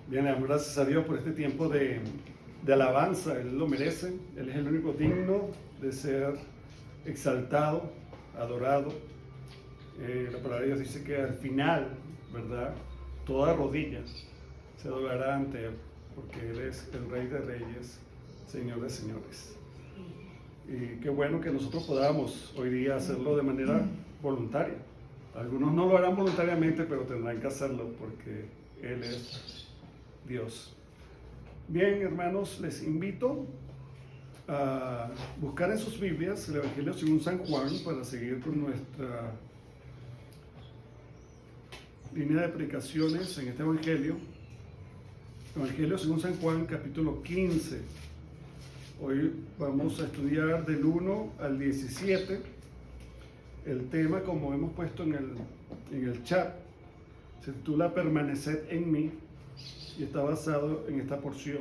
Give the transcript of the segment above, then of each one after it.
Bien, le damos gracias a Dios por este tiempo de alabanza. Él lo merece. Él es el único digno de ser exaltado, adorado. La palabra de Dios dice que al final, ¿verdad? Toda rodilla se doblará ante Él, porque Él es el Rey de Reyes, Señor de Señores. Y qué bueno que nosotros podamos hoy día hacerlo de manera voluntaria. Algunos no lo harán voluntariamente, pero tendrán que hacerlo porque Él es Dios. Bien, hermanos, les invito a buscar en sus Biblias el Evangelio según San Juan para seguir con nuestra línea de predicaciones en este Evangelio. Evangelio según San Juan, capítulo 15. Hoy vamos a estudiar del 1 al 17. El tema, como hemos puesto en el chat, se titula Permaneced en mí y está basado en esta porción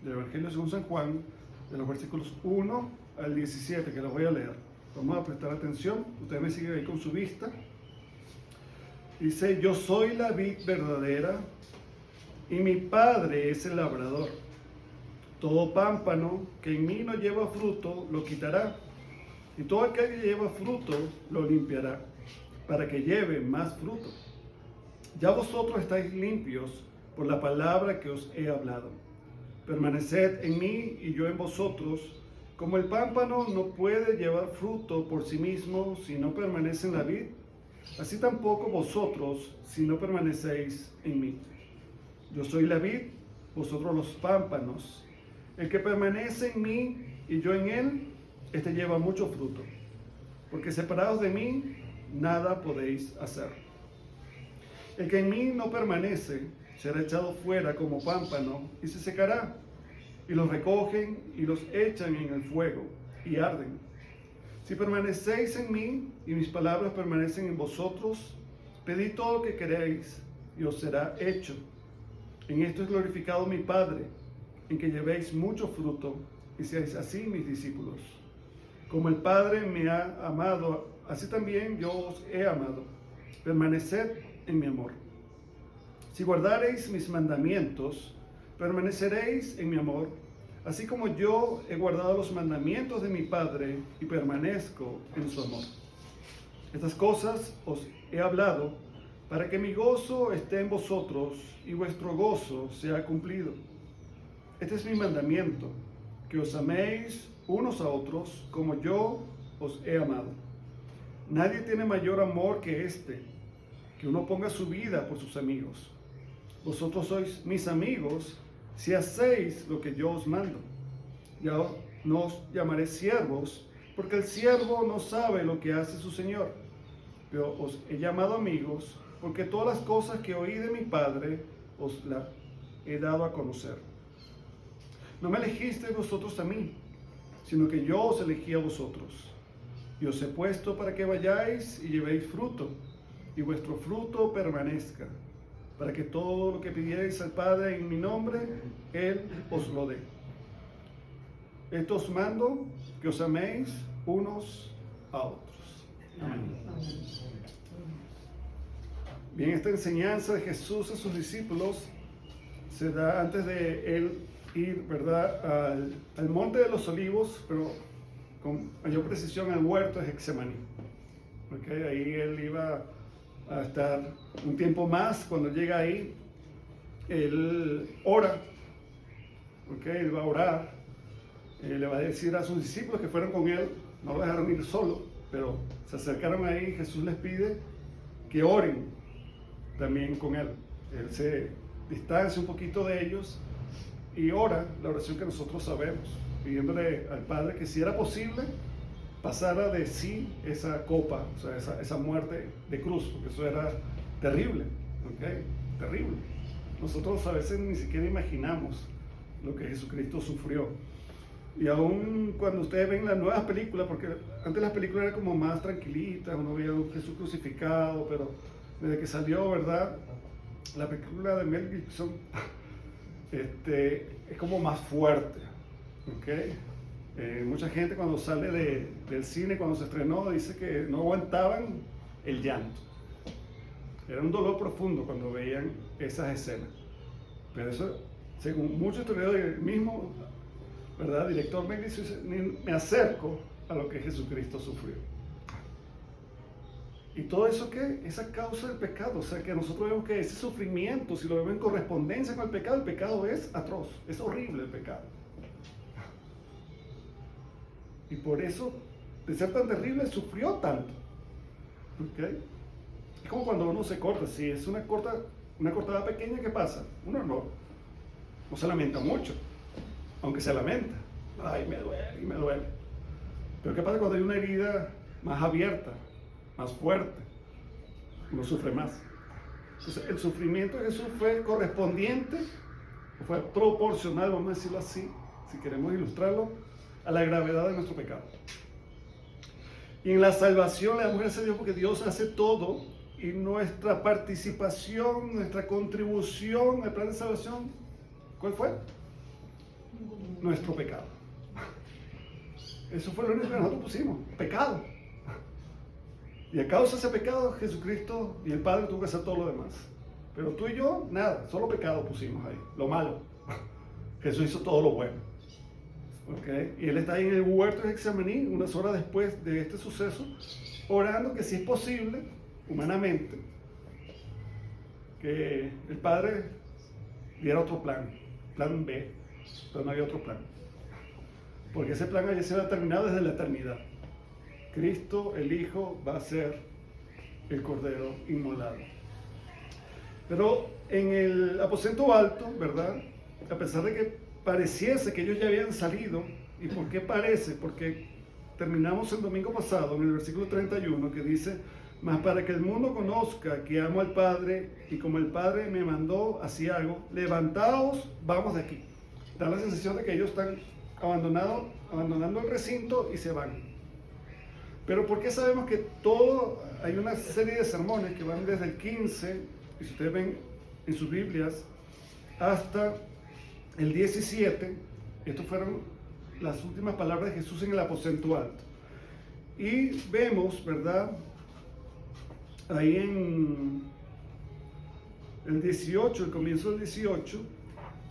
del Evangelio según San Juan, de los versículos 1 al 17, que los voy a leer. Vamos a prestar atención. Ustedes me siguen ahí con su vista. Dice: yo soy la vid verdadera y mi Padre es el labrador. Todo pámpano que en mí no lleva fruto lo quitará, y todo aquel que lleva fruto lo limpiará, para que lleve más fruto. Ya vosotros estáis limpios por la palabra que os he hablado. Permaneced en mí y yo en vosotros. Como el pámpano no puede llevar fruto por sí mismo si no permanece en la vid, así tampoco vosotros si no permanecéis en mí. Yo soy la vid, vosotros los pámpanos. El que permanece en mí y yo en él, este lleva mucho fruto, porque separados de mí, nada podéis hacer. El que en mí no permanece, será echado fuera como pámpano y se secará, y los recogen y los echan en el fuego y arden. Si permanecéis en mí y mis palabras permanecen en vosotros, pedid todo lo que queréis y os será hecho. En esto es glorificado mi Padre, en que llevéis mucho fruto y seáis así mis discípulos. Como el Padre me ha amado, así también yo os he amado. Permaneced en mi amor. Si guardareis mis mandamientos, permaneceréis en mi amor, así como yo he guardado los mandamientos de mi Padre y permanezco en su amor. Estas cosas os he hablado para que mi gozo esté en vosotros y vuestro gozo sea cumplido. Este es mi mandamiento, que os améis unos a otros como yo os he amado. Nadie tiene mayor amor que este, que uno ponga su vida por sus amigos. Vosotros sois mis amigos si hacéis lo que yo os mando. Ya no os llamaré siervos, porque el siervo no sabe lo que hace su señor. Pero os he llamado amigos, porque todas las cosas que oí de mi Padre os las he dado a conocer. No me elegisteis vosotros a mí, sino que yo os elegí a vosotros. Y os he puesto para que vayáis y llevéis fruto, y vuestro fruto permanezca, para que todo lo que pidierais al Padre en mi nombre, Él os lo dé. Esto os mando, que os améis unos a otros. Amén. Bien, esta enseñanza de Jesús a sus discípulos se da antes de Él ir, ¿verdad?, al Monte de los Olivos, pero con mayor precisión al huerto de Getsemaní. ¿Okay? Ahí Él iba a estar un tiempo más. Cuando llega ahí, Él ora. ¿Okay? Él va a orar. Le va a decir a sus discípulos que fueron con Él, no lo dejaron ir solo, pero se acercaron ahí y Jesús les pide que oren también con Él. Él se distancia un poquito de ellos y ora la oración que nosotros sabemos, pidiéndole al Padre que si era posible pasara de sí esa copa, o sea, esa muerte de cruz, porque eso era terrible, ¿okay? Terrible. Nosotros a veces ni siquiera imaginamos lo que Jesucristo sufrió. Y aún cuando ustedes ven las nuevas películas, porque antes las películas eran como más tranquilitas, uno veía a un Jesús crucificado, pero desde que salió, ¿verdad?, la película de Mel Gibson, es como más fuerte, ¿okay? Mucha gente cuando sale del cine, cuando se estrenó, dice que no aguantaban el llanto. Era un dolor profundo cuando veían esas escenas. Pero eso, según muchos historiadores, el mismo, ¿verdad?, director me dice, me acerco a lo que Jesucristo sufrió. ¿Y todo eso qué? Esa causa del pecado. O sea, que nosotros vemos que ese sufrimiento, si lo vemos en correspondencia con el pecado es atroz, es horrible el pecado. Y por eso, de ser tan terrible, sufrió tanto. ¿Okay? Es como cuando uno se corta. Si es una cortada pequeña, ¿qué pasa? Uno no se lamenta mucho, aunque se lamenta. Ay, me duele y me duele. Pero ¿qué pasa cuando hay una herida más abierta, más fuerte? Uno sufre más. Entonces, el sufrimiento de Jesús fue correspondiente, fue proporcional, vamos a decirlo así, si queremos ilustrarlo, a la gravedad de nuestro pecado. Y en la salvación le damos gracias a Dios porque Dios hace todo, y nuestra participación, nuestra contribución al plan de salvación, ¿cuál fue? Nuestro pecado. Eso fue lo único que nosotros pusimos, pecado. Y a causa de ese pecado, Jesucristo y el Padre tuvo que hacer todo lo demás. Pero tú y yo, nada, solo pecado pusimos ahí, lo malo. Jesús hizo todo lo bueno. ¿Okay? Y Él está ahí en el huerto de Getsemaní, unas horas después de este suceso, orando que si es posible, humanamente, que el Padre diera otro plan B, pero no había otro plan. Porque ese plan ya se había terminado desde la eternidad. Cristo, el Hijo, va a ser el Cordero inmolado. Pero en el aposento alto, ¿verdad?, a pesar de que pareciese que ellos ya habían salido, ¿y por qué parece? Porque terminamos el domingo pasado en el versículo 31 que dice: mas para que el mundo conozca que amo al Padre, y como el Padre me mandó, así hago, levantaos, vamos de aquí. Da la sensación de que ellos están abandonando el recinto y se van. Pero ¿por qué sabemos que hay una serie de sermones que van desde el 15, y si ustedes ven en sus Biblias, hasta el 17, estas fueron las últimas palabras de Jesús en el aposento alto. Y vemos, ¿verdad?, ahí en el 18, el comienzo del 18,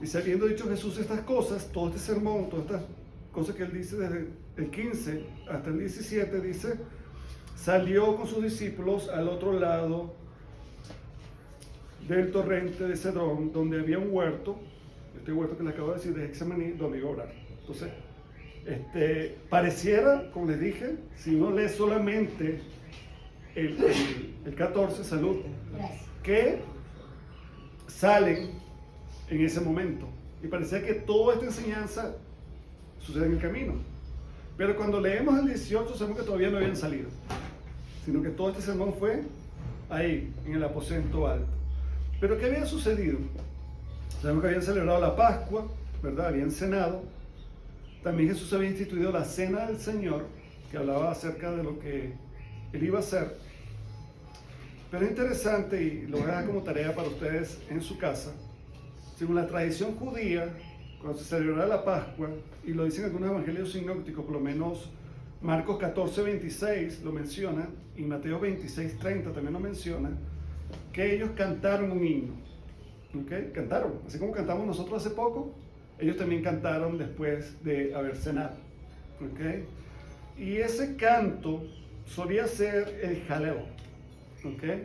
dice: habiendo dicho Jesús estas cosas, todo este sermón, todas estas cosas que él dice desde el 15 hasta el 17, dice, salió con sus discípulos al otro lado del torrente de Cedrón, donde había un huerto, este huerto que les acabo de decir, de Getsemaní, donde iba a orar. Entonces, pareciera, como les dije, si uno lee solamente el 14, salud, que salen en ese momento. Y parecía que toda esta enseñanza sucede en el camino. Pero cuando leemos el 18, sabemos que todavía no habían salido, sino que todo este sermón fue ahí, en el aposento alto. Pero ¿qué había sucedido? Sabemos que habían celebrado la Pascua, ¿verdad? Habían cenado. También Jesús había instituido la Cena del Señor, que hablaba acerca de lo que Él iba a hacer. Pero es interesante, y lo voy a dejar como tarea para ustedes en su casa, según la tradición judía, cuando se celebraba la Pascua, y lo dicen algunos evangelios sinópticos, por lo menos Marcos 14:26 lo menciona, y Mateo 26:30 también lo menciona, que ellos cantaron un himno. ¿Okay? Cantaron, así como cantamos nosotros hace poco, ellos también cantaron después de haber cenado. ¿Okay? Y ese canto solía ser el jaleo. ¿Okay?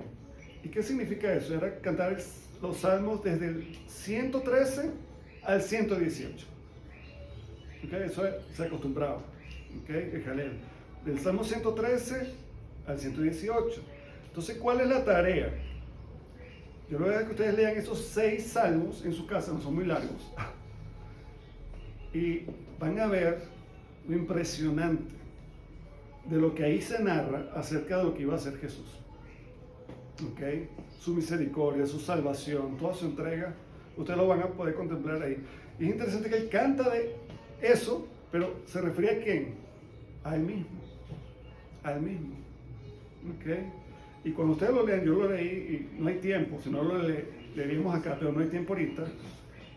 ¿Y qué significa eso? Era cantar los salmos desde el 113 al 118. ¿Okay? Eso se acostumbraba. ¿Okay? El jaleo. Del salmo 113 al 118. Entonces, ¿cuál es la tarea? Yo les voy a dejar que ustedes lean esos 6 salmos en su casa, no son muy largos. Y van a ver lo impresionante de lo que ahí se narra acerca de lo que iba a hacer Jesús. ¿Okay? Su misericordia, su salvación, toda su entrega, ustedes lo van a poder contemplar ahí. Y es interesante que él canta de eso, pero se refiere a quién? A él mismo. A él mismo. ¿Okay? Y cuando ustedes lo lean, yo lo leí y no hay tiempo, si no lo leeríamos acá, pero no hay tiempo ahorita.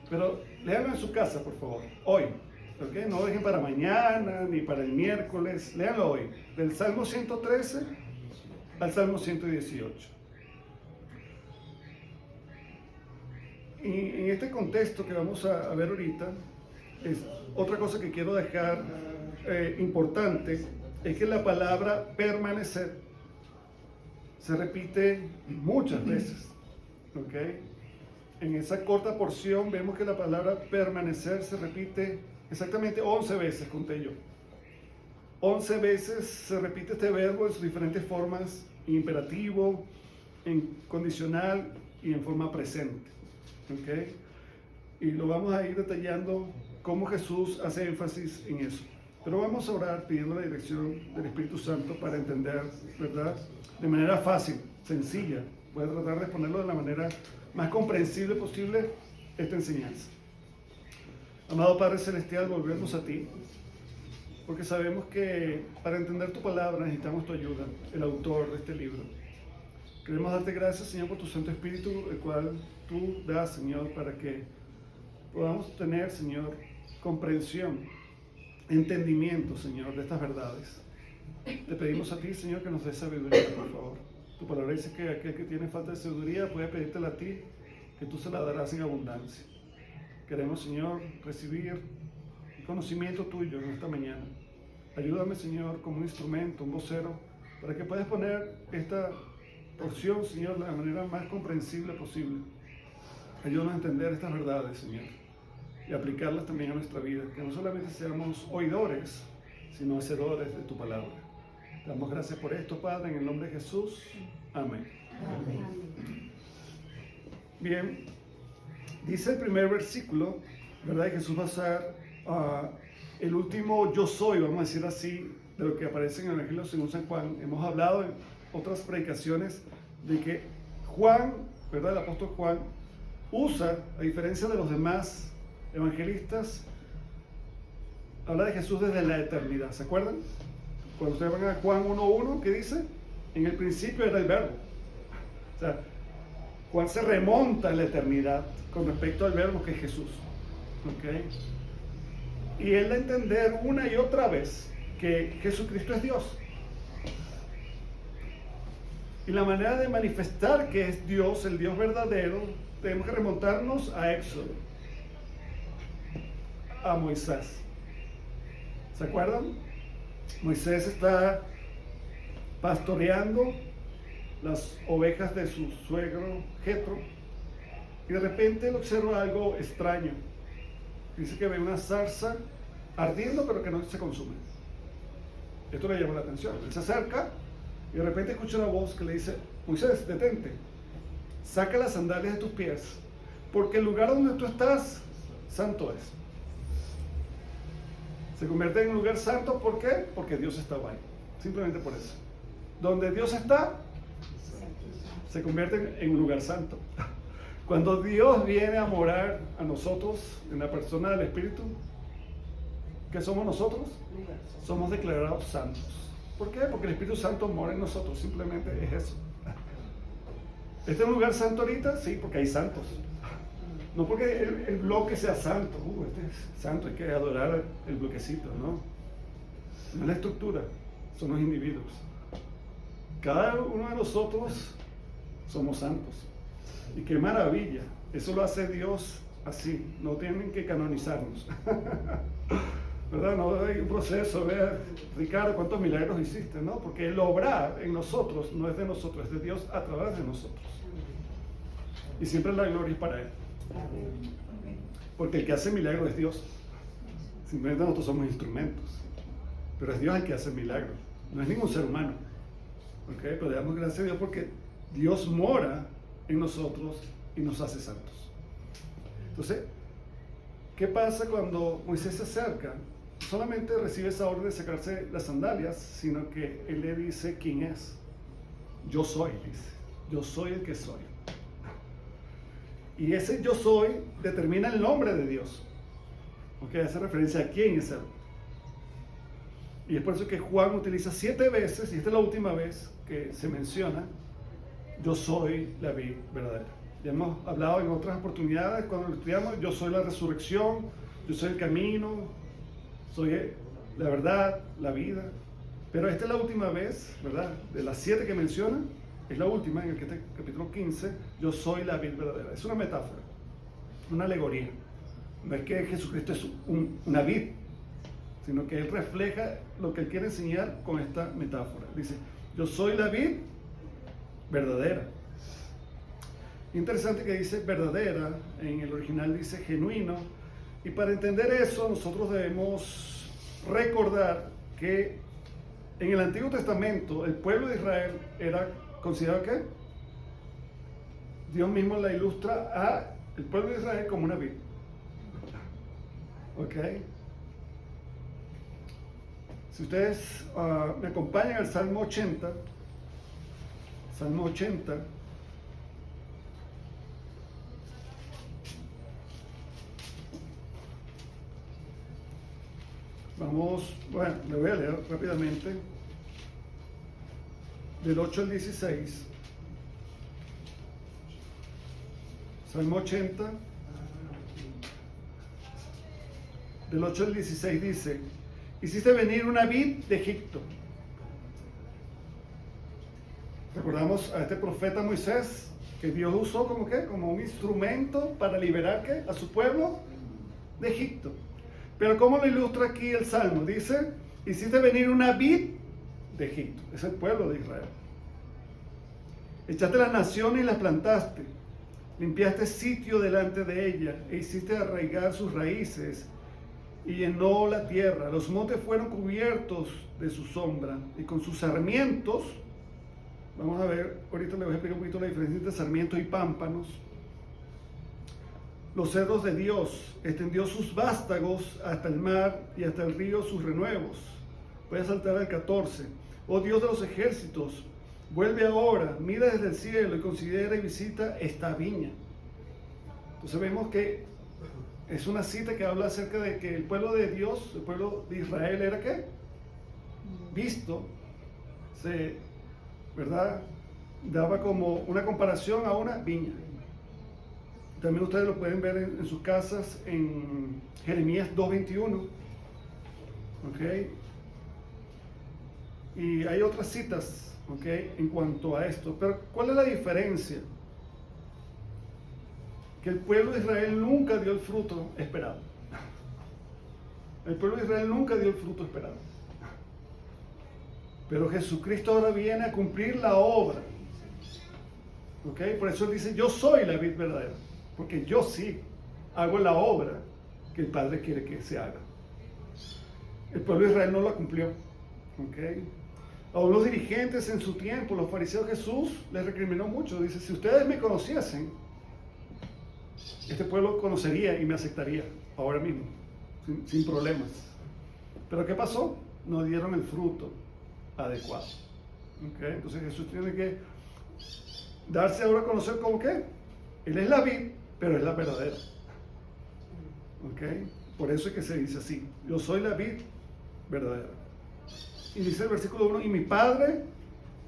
Pero léanlo en su casa, por favor, hoy. ¿Okay? No lo dejen para mañana ni para el miércoles, léanlo hoy. Del Salmo 113 al Salmo 118. Y en este contexto que vamos a ver ahorita, es otra cosa que quiero dejar importante, es que la palabra permanecer se repite muchas veces, ¿ok? En esa corta porción vemos que la palabra permanecer se repite exactamente 11 veces, conté yo. 11 veces se repite este verbo en sus diferentes formas, en imperativo, en condicional y en forma presente, ¿ok? Y lo vamos a ir detallando cómo Jesús hace énfasis en eso. Pero vamos a orar pidiendo la dirección del Espíritu Santo para entender, ¿verdad? De manera fácil, sencilla. Voy a tratar de exponerlo de la manera más comprensible posible esta enseñanza. Amado Padre Celestial, volvemos a ti, porque sabemos que para entender tu palabra necesitamos tu ayuda, el autor de este libro. Queremos darte gracias, Señor, por tu Santo Espíritu, el cual tú das, Señor, para que podamos tener, Señor, comprensión, entendimiento, Señor, de estas verdades. Te pedimos a ti, Señor, que nos des sabiduría, por favor. Tu palabra dice que aquel que tiene falta de sabiduría puede pedírtela a ti, que tú se la darás en abundancia. Queremos, Señor, recibir el conocimiento tuyo en esta mañana. Ayúdame, Señor, como un instrumento, un vocero, para que puedas poner esta porción, Señor, de la manera más comprensible posible. Ayúdanos a entender estas verdades, Señor, y aplicarlas también a nuestra vida, que no solamente seamos oidores, sino hacedores de tu palabra. Te damos gracias por esto, Padre, en el nombre de Jesús. Amén. Amén. Bien, dice el primer versículo, ¿verdad? Que Jesús va a usar el último yo soy, vamos a decir así, de lo que aparece en el Evangelio según San Juan. Hemos hablado en otras predicaciones de que Juan, ¿verdad? El apóstol Juan, usa, a diferencia de los demás evangelistas, habla de Jesús desde la eternidad. ¿Se acuerdan? Cuando ustedes van a Juan 1.1, ¿qué dice? En el principio era el verbo. O sea, Juan se remonta a la eternidad con respecto al verbo que es Jesús. ¿Ok? Y él da a entender una y otra vez que Jesucristo es Dios. Y la manera de manifestar que es Dios, el Dios verdadero, tenemos que remontarnos a Éxodo, a Moisés. ¿Se acuerdan? Moisés está pastoreando las ovejas de su suegro Jetro y de repente él observa algo extraño. Dice que ve una zarza ardiendo pero que no se consume. Esto le llama la atención. Él se acerca y de repente escucha una voz que le dice: Moisés, detente, saca las sandalias de tus pies, porque el lugar donde tú estás, santo es. Se convierte en un lugar santo, ¿por qué? Porque Dios estaba ahí, simplemente por eso. Donde Dios está, se convierte en un lugar santo. Cuando Dios viene a morar a nosotros, en la persona del Espíritu, ¿qué somos nosotros? Somos declarados santos. ¿Por qué? Porque el Espíritu Santo mora en nosotros, simplemente es eso. ¿Este es un lugar santo ahorita? Sí, porque hay santos. No porque el bloque sea santo, este es santo, hay que adorar el bloquecito, ¿no? No es la estructura, son los individuos. Cada uno de nosotros somos santos. Y qué maravilla, eso lo hace Dios así, no tienen que canonizarnos. ¿Verdad? No hay un proceso, ver, Ricardo, ¿cuántos milagros hiciste? ¿No? Porque el obrar en nosotros no es de nosotros, es de Dios a través de nosotros. Y siempre la gloria es para Él. Porque el que hace milagros es Dios. Simplemente nosotros somos instrumentos. Pero es Dios el que hace milagros, no es ningún ser humano. ¿Okay? Pero le damos gracias a Dios porque Dios mora en nosotros y nos hace santos. Entonces, ¿qué pasa cuando Moisés se acerca? Solamente recibe esa orden de sacarse las sandalias, sino que él le dice quién es. Yo soy, dice. Yo soy el que soy. Y ese yo soy determina el nombre de Dios. ¿Okay? Hace referencia a quién es Él. Y es por eso que Juan utiliza 7 veces, y esta es la última vez que se menciona, yo soy la vid verdadera. Ya hemos hablado en otras oportunidades cuando lo estudiamos, yo soy la resurrección, yo soy el camino, soy la verdad, la vida. Pero esta es la última vez, ¿verdad? De las 7 que menciona, es la última en el capítulo 15, yo soy la vid verdadera. Es una metáfora. una alegoría. No es que Jesucristo es una vid, sino que Él refleja lo que Él quiere enseñar con esta metáfora. Dice, yo soy la vid verdadera. Interesante que dice verdadera, en el original dice genuino, y para entender eso nosotros debemos recordar que en el Antiguo Testamento el pueblo de Israel era considerado ¿qué? Dios mismo la ilustra a el pueblo de Israel como una vid. ¿Ok? Si ustedes me acompañan al Salmo 80, Salmo 80, vamos, bueno, le voy a leer rápidamente, del 8 al 16, Salmo 80, del 8 al 16 dice, hiciste venir una vid de Egipto. Recordamos a este profeta Moisés, que Dios usó como ¿qué? Como un instrumento para liberar ¿qué? A su pueblo de Egipto. Pero ¿cómo lo ilustra aquí el Salmo? Dice, hiciste venir una vid de Egipto, es el pueblo de Israel. Echaste las naciones y las plantaste, limpiaste sitio delante de ella e hiciste arraigar sus raíces y llenó la tierra. Los montes fueron cubiertos de su sombra y con sus sarmientos, vamos a ver, ahorita les voy a explicar un poquito la diferencia entre sarmientos y pámpanos. Los cedros de Dios, extendió sus vástagos hasta el mar y hasta el río sus renuevos. Voy a saltar al 14. Oh Dios de los ejércitos, vuelve ahora, mira desde el cielo y considera y visita esta viña. Entonces vemos que es una cita que habla acerca de que el pueblo de Dios, el pueblo de Israel era ¿qué? Visto, ¿verdad? Daba como una comparación a una viña. También ustedes lo pueden ver en sus casas en Jeremías 2:21. ¿Ok? Y hay otras citas, ¿ok? En cuanto a esto. Pero ¿cuál es la diferencia? Que el pueblo de Israel nunca dio el fruto esperado. El pueblo de Israel nunca dio el fruto esperado. Pero Jesucristo ahora viene a cumplir la obra. ¿Ok? Por eso él dice, yo soy la vid verdadera. Porque yo sí hago la obra que el Padre quiere que se haga. El pueblo de Israel no la cumplió. ¿Ok? A los dirigentes en su tiempo, los fariseos, Jesús les recriminó mucho. Dice, si ustedes me conociesen, este pueblo conocería y me aceptaría ahora mismo, sin problemas. Pero ¿qué pasó? No dieron el fruto adecuado. ¿Okay? Entonces Jesús tiene que darse ahora a conocer como que Él es la vid, pero es la verdadera. ¿Okay? Por eso es que se dice así, yo soy la vid verdadera. Y dice el versículo 1, y mi padre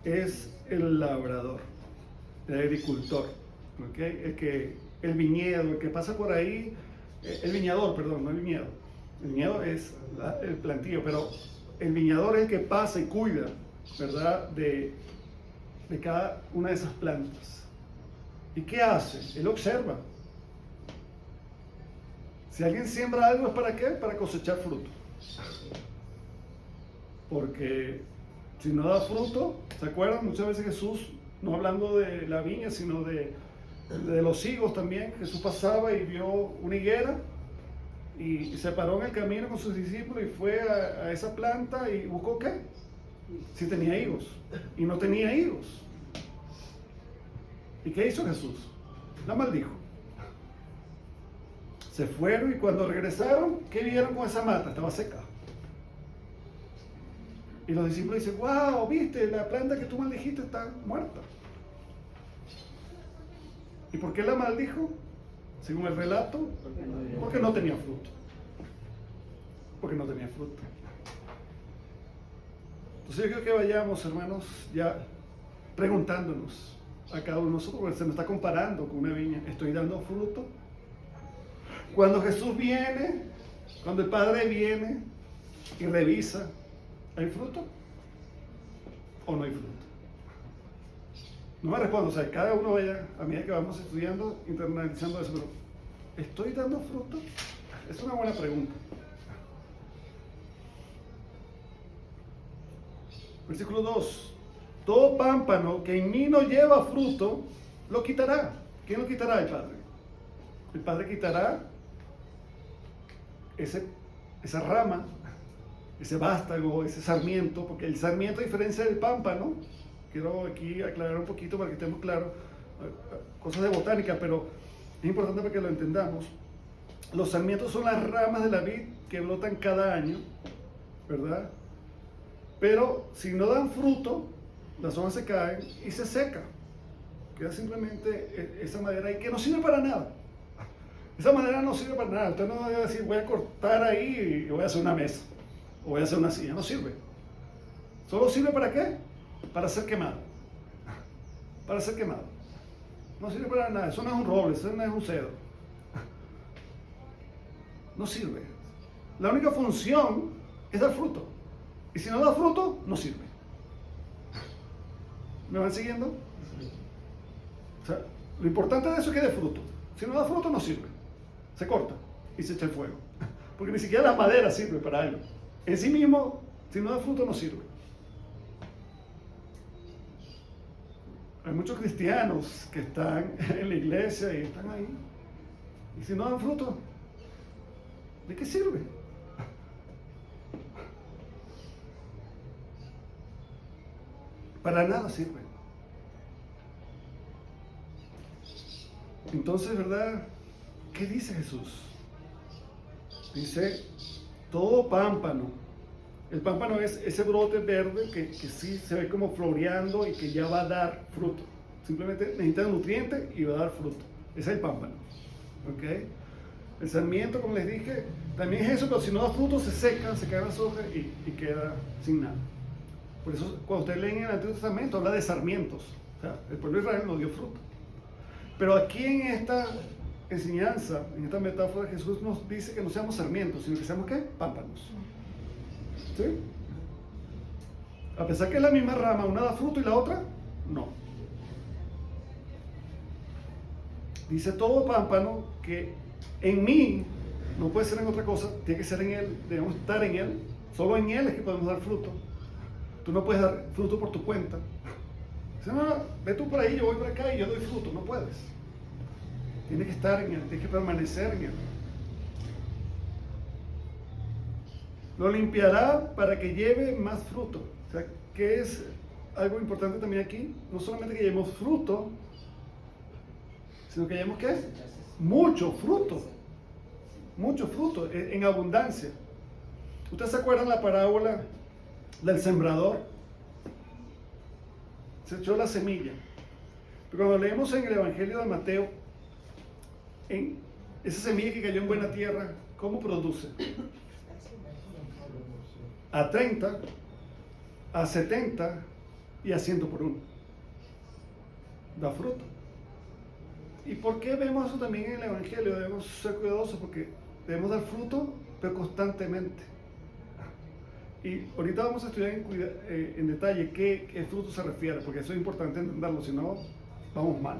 es el labrador, el agricultor. ¿Okay? El viñedo, el que pasa por ahí, el viñador, perdón, no el viñedo. El viñedo es el plantío, pero el viñador es el que pasa y cuida, ¿verdad? De cada una de esas plantas. ¿Y qué hace? Él observa. Si alguien siembra algo, ¿es para qué? Para cosechar fruto. Porque si no da fruto, ¿se acuerdan? Muchas veces Jesús, no hablando de la viña, sino de los higos también, Jesús pasaba y vio una higuera y se paró en el camino con sus discípulos y fue a esa planta y buscó ¿qué? Si tenía higos, y no tenía higos. ¿Y qué hizo Jesús? La maldijo. Se fueron y cuando regresaron, ¿qué vieron con esa mata? Estaba seca. Y los discípulos dicen, wow, viste, la planta que tú maldijiste está muerta. ¿Y por qué la maldijo? Según el relato, porque no tenía fruto. Porque no tenía fruto. Entonces yo creo que vayamos, hermanos, ya preguntándonos a cada uno de nosotros, porque se nos está comparando con una viña. ¿Estoy dando fruto? Cuando Jesús viene, cuando el Padre viene y revisa, ¿hay fruto o no hay fruto? No me respondo, o sea, cada uno vaya, a medida que vamos estudiando, internalizando eso, pero ¿estoy dando fruto? Es una buena pregunta. Versículo 2. Todo pámpano que en mí no lleva fruto, lo quitará. ¿Quién lo quitará? El Padre. El Padre quitará esa rama, ese vástago, ese sarmiento, porque el sarmiento, a diferencia del pámpano, quiero aquí aclarar un poquito para que estemos claros, cosas de botánica, pero es importante para que lo entendamos. Los sarmientos son las ramas de la vid que brotan cada año, ¿verdad? Pero si no dan fruto, las hojas se caen y se seca. Queda simplemente esa madera ahí que no sirve para nada. Esa madera no sirve para nada. Usted no debe decir, voy a cortar ahí y voy a hacer una mesa. O voy a hacer una silla. No sirve. ¿Solo sirve para qué? Para ser quemado. Para ser quemado. No sirve para nada. Eso no es un roble, eso no es un cedro. No sirve. La única función es dar fruto. Y si no da fruto, no sirve. ¿Me van siguiendo? O sea, lo importante de eso es que dé fruto. Si no da fruto, no sirve. Se corta y se echa el fuego. Porque ni siquiera la madera sirve para algo. En sí mismo, si no da fruto, no sirve. Hay muchos cristianos que están en la iglesia y están ahí. Y si no dan fruto, ¿de qué sirve? Para nada sirve. Entonces, ¿verdad? ¿Qué dice Jesús? Dice, todo pámpano. El pámpano es ese brote verde que sí se ve como floreando y que ya va a dar fruto. Simplemente necesita nutrientes y va a dar fruto. Ese es el pámpano. ¿Ok? El sarmiento, como les dije, también es eso, pero si no da fruto se seca, se caen las hojas y queda sin nada. Por eso cuando ustedes leen en el Antiguo Testamento habla de sarmientos. O sea, el pueblo de Israel no dio fruto. Pero aquí en esta enseñanza, en esta metáfora, Jesús nos dice que no seamos sarmientos, sino que seamos ¿qué? Pámpanos. ¿Sí? A pesar que es la misma rama, una da fruto y la otra no. Dice todo pámpano que en mí, no puede ser en otra cosa, tiene que ser en Él, debemos estar en Él, solo en Él es que podemos dar fruto. Tú no puedes dar fruto por tu cuenta. Dice, no, ve tú por ahí, yo voy por acá y yo doy fruto, no puedes. Tienes que estar en Él, tienes que permanecer en Él. Lo limpiará para que lleve más fruto. O sea, que es algo importante también aquí, no solamente que llevemos fruto, sino que llevemos ¿qué? Mucho fruto en abundancia. ¿Ustedes se acuerdan la parábola del sembrador? Se echó la semilla. Pero cuando leemos en el Evangelio de Mateo, en esa semilla que cayó en buena tierra, ¿cómo produce? A 30, a 70 y a 100 por uno. Da fruto. ¿Y por qué vemos eso también en el Evangelio? Debemos ser cuidadosos porque debemos dar fruto, pero constantemente. Y ahorita vamos a estudiar en detalle qué fruto se refiere, porque eso es importante entenderlo, si no, vamos mal.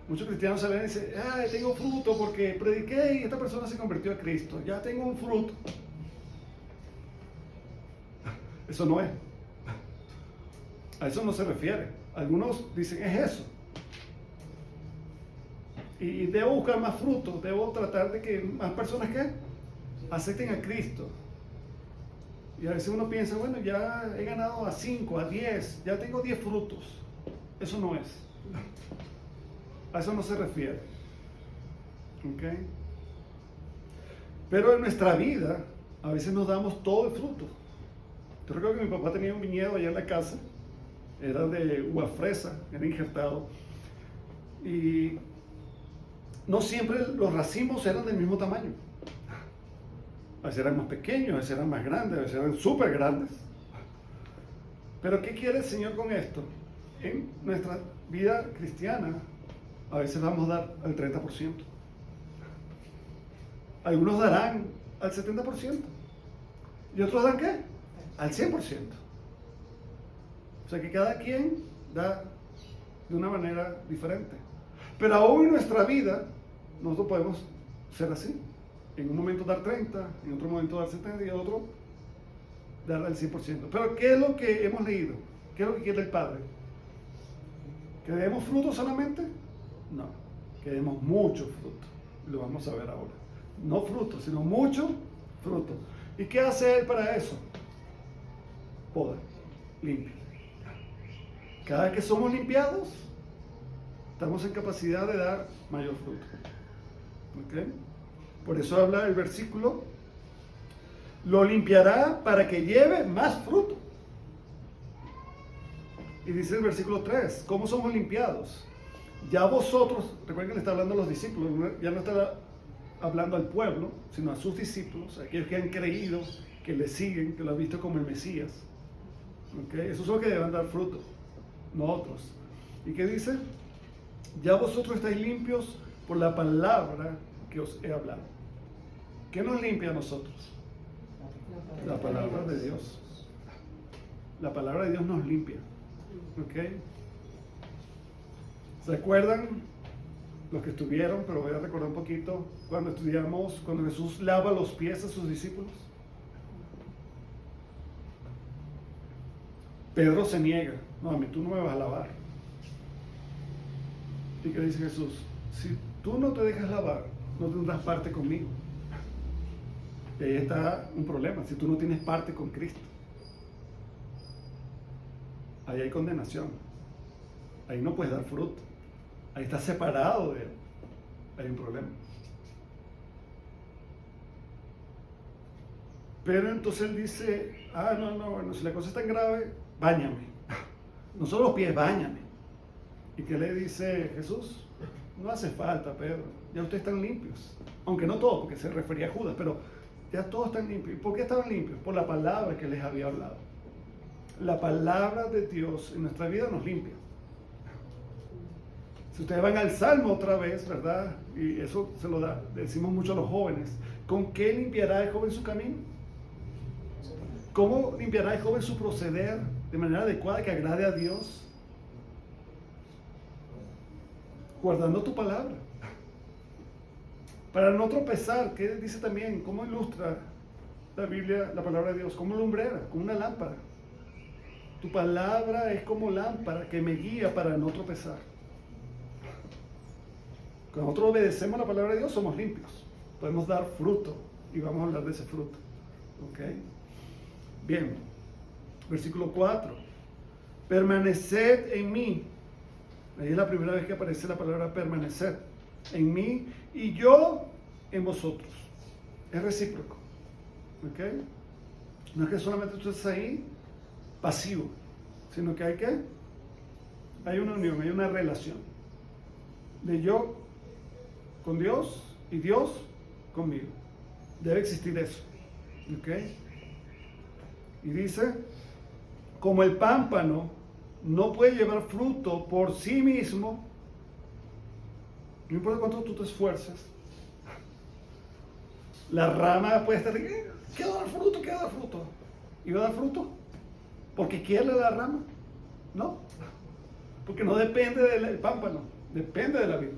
Muchos cristianos se ven y dicen, tengo fruto porque prediqué y esta persona se convirtió a Cristo, ya tengo un fruto. Eso no es. A eso no se refiere. Algunos dicen, es eso. Y debo buscar más frutos, debo tratar de que más personas que acepten a Cristo. Y a veces uno piensa, bueno, ya he ganado a 5, a 10, ya tengo 10 frutos. Eso no es. A eso no se refiere. ¿Ok? Pero en nuestra vida, a veces nos damos todo el fruto. Yo recuerdo que mi papá tenía un viñedo allá en la casa, era de uva fresa, era injertado. Y no siempre los racimos eran del mismo tamaño. A veces eran más pequeños, a veces eran más grandes, a veces eran súper grandes. Pero ¿qué quiere el Señor con esto? En nuestra vida cristiana, a veces vamos a dar al 30%. Algunos darán al 70%. ¿Y otros dan qué? Al 100%. O sea que cada quien da de una manera diferente. Pero aún en nuestra vida nosotros podemos ser así. En un momento dar 30, en otro momento dar 70 y en otro dar al 100%. Pero ¿qué es lo que hemos leído? ¿Qué es lo que quiere el Padre? ¿Que demos fruto solamente? No, que demos mucho fruto. Lo vamos a ver ahora. No fruto, sino mucho fruto. ¿Y qué hace Él para eso? Poda, limpia. Cada vez que somos limpiados, estamos en capacidad de dar mayor fruto. ¿Ok? Por eso habla el versículo, lo limpiará para que lleve más fruto. Y dice el versículo 3, ¿cómo somos limpiados? Ya vosotros, recuerden que le está hablando a los discípulos, ya no está hablando al pueblo, sino a sus discípulos, aquellos que han creído, que le siguen, que lo han visto como el Mesías. ¿Okay? Esos son los que deben dar fruto, no otros. ¿Y qué dice? Ya vosotros estáis limpios por la palabra que os he hablado. ¿Qué nos limpia a nosotros? La palabra de Dios. La palabra de Dios nos limpia. ¿Ok? ¿Se acuerdan? Los que estuvieron, pero voy a recordar un poquito, cuando estudiamos, cuando Jesús lava los pies a sus discípulos. Pedro se niega, no, a mí tú no me vas a lavar. ¿Y qué dice Jesús? Si tú no te dejas lavar, no tendrás parte conmigo. Y ahí está un problema, si tú no tienes parte con Cristo. Ahí hay condenación. Ahí no puedes dar fruto. Ahí estás separado de Él. Hay un problema. Pero entonces Él dice, bueno, si la cosa es tan grave, báñame. No solo los pies, báñame. ¿Y qué le dice Jesús? No hace falta, Pedro. Ya ustedes están limpios. Aunque no todos, porque se refería a Judas, pero ya todos están limpios. ¿Y por qué estaban limpios? Por la palabra que les había hablado. La palabra de Dios en nuestra vida nos limpia. Si ustedes van al Salmo otra vez, ¿verdad? Y eso se lo decimos mucho a los jóvenes. ¿Con qué limpiará el joven su camino? ¿Cómo limpiará el joven su proceder de manera adecuada que agrade a Dios? Guardando tu palabra. Para no tropezar, ¿qué dice también? ¿Cómo ilustra la Biblia, la palabra de Dios? Como lumbrera, como una lámpara. Tu palabra es como lámpara que me guía para no tropezar. Cuando nosotros obedecemos la palabra de Dios, somos limpios. Podemos dar fruto y vamos a hablar de ese fruto. ¿Ok? Bien. Versículo 4. Permaneced en mí. Ahí es la primera vez que aparece la palabra permanecer. En mí y yo en vosotros. Es recíproco. ¿Ok? No es que solamente tú estés ahí pasivo, sino que hay una unión, hay una relación de yo con Dios y Dios conmigo. Debe existir eso. ¿Ok? Y dice, como el pámpano no puede llevar fruto por sí mismo, no importa cuánto tú te esfuerces, la rama puede estar, quiero dar fruto, quiero dar fruto. ¿Y va a dar fruto? ¿Porque quiere la rama? No. Porque no depende del pámpano, depende de la vid.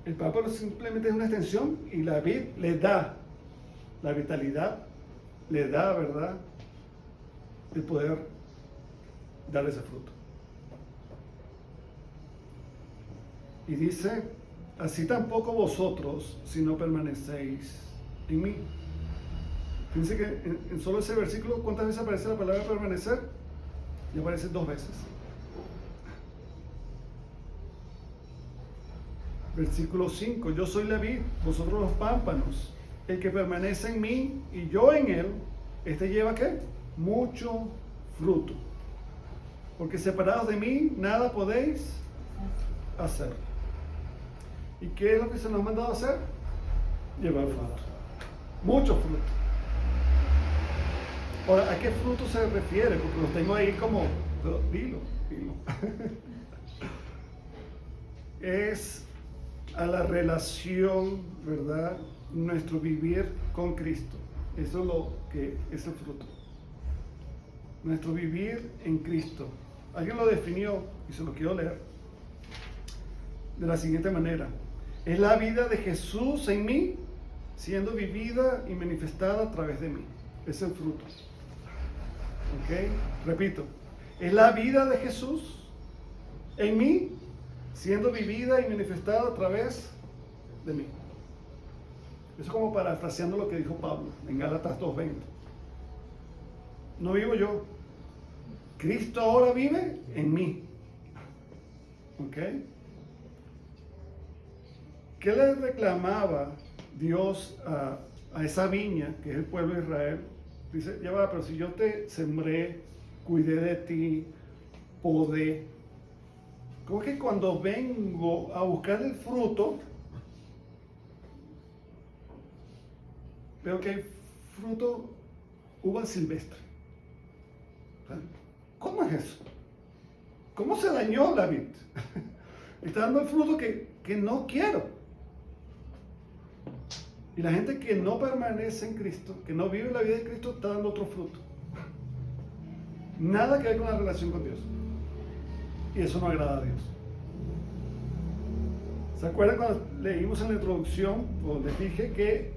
El pámpano simplemente es una extensión y la vid le da la vitalidad, le da, ¿verdad?, el poder dar ese fruto. Y dice, así tampoco vosotros si no permanecéis en mí. Fíjense que en solo ese versículo, ¿cuántas veces aparece la palabra permanecer? Y aparece 2 veces. Versículo 5, yo soy la vid, vosotros los pámpanos. El que permanece en mí y yo en él, este lleva ¿qué? Mucho fruto. Porque separados de mí, nada podéis hacer. ¿Y qué es lo que se nos ha mandado a hacer? Llevar fruto. Mucho fruto. Ahora, ¿a qué fruto se refiere? Porque los tengo ahí como, pero dilo. Es a la relación, ¿verdad? Nuestro vivir con Cristo. Eso es lo que es el fruto. Nuestro vivir en Cristo. Alguien lo definió y se lo quiero leer. de la siguiente manera: es la vida de Jesús en mí, siendo vivida y manifestada a través de mí. Es el fruto. ¿Ok? Repito, es la vida de Jesús en mí, siendo vivida y manifestada a través de mí. Eso es como parafraseando lo que dijo Pablo en Gálatas 2:20. No vivo yo. Cristo ahora vive en mí. ¿Ok? ¿Qué le reclamaba Dios a esa viña, que es el pueblo de Israel? Dice, ya va, pero si yo te sembré, cuidé de ti, podé, ¿cómo es que cuando vengo a buscar el fruto, veo que hay fruto, uva silvestre? ¿Cómo es eso? ¿Cómo se dañó la vid? Está dando el fruto que no quiero. Y la gente que no permanece en Cristo, que no vive la vida de Cristo, está dando otro fruto. Nada que ver con la relación con Dios. Y eso no agrada a Dios. ¿Se acuerdan cuando leímos en la introducción, o les dije que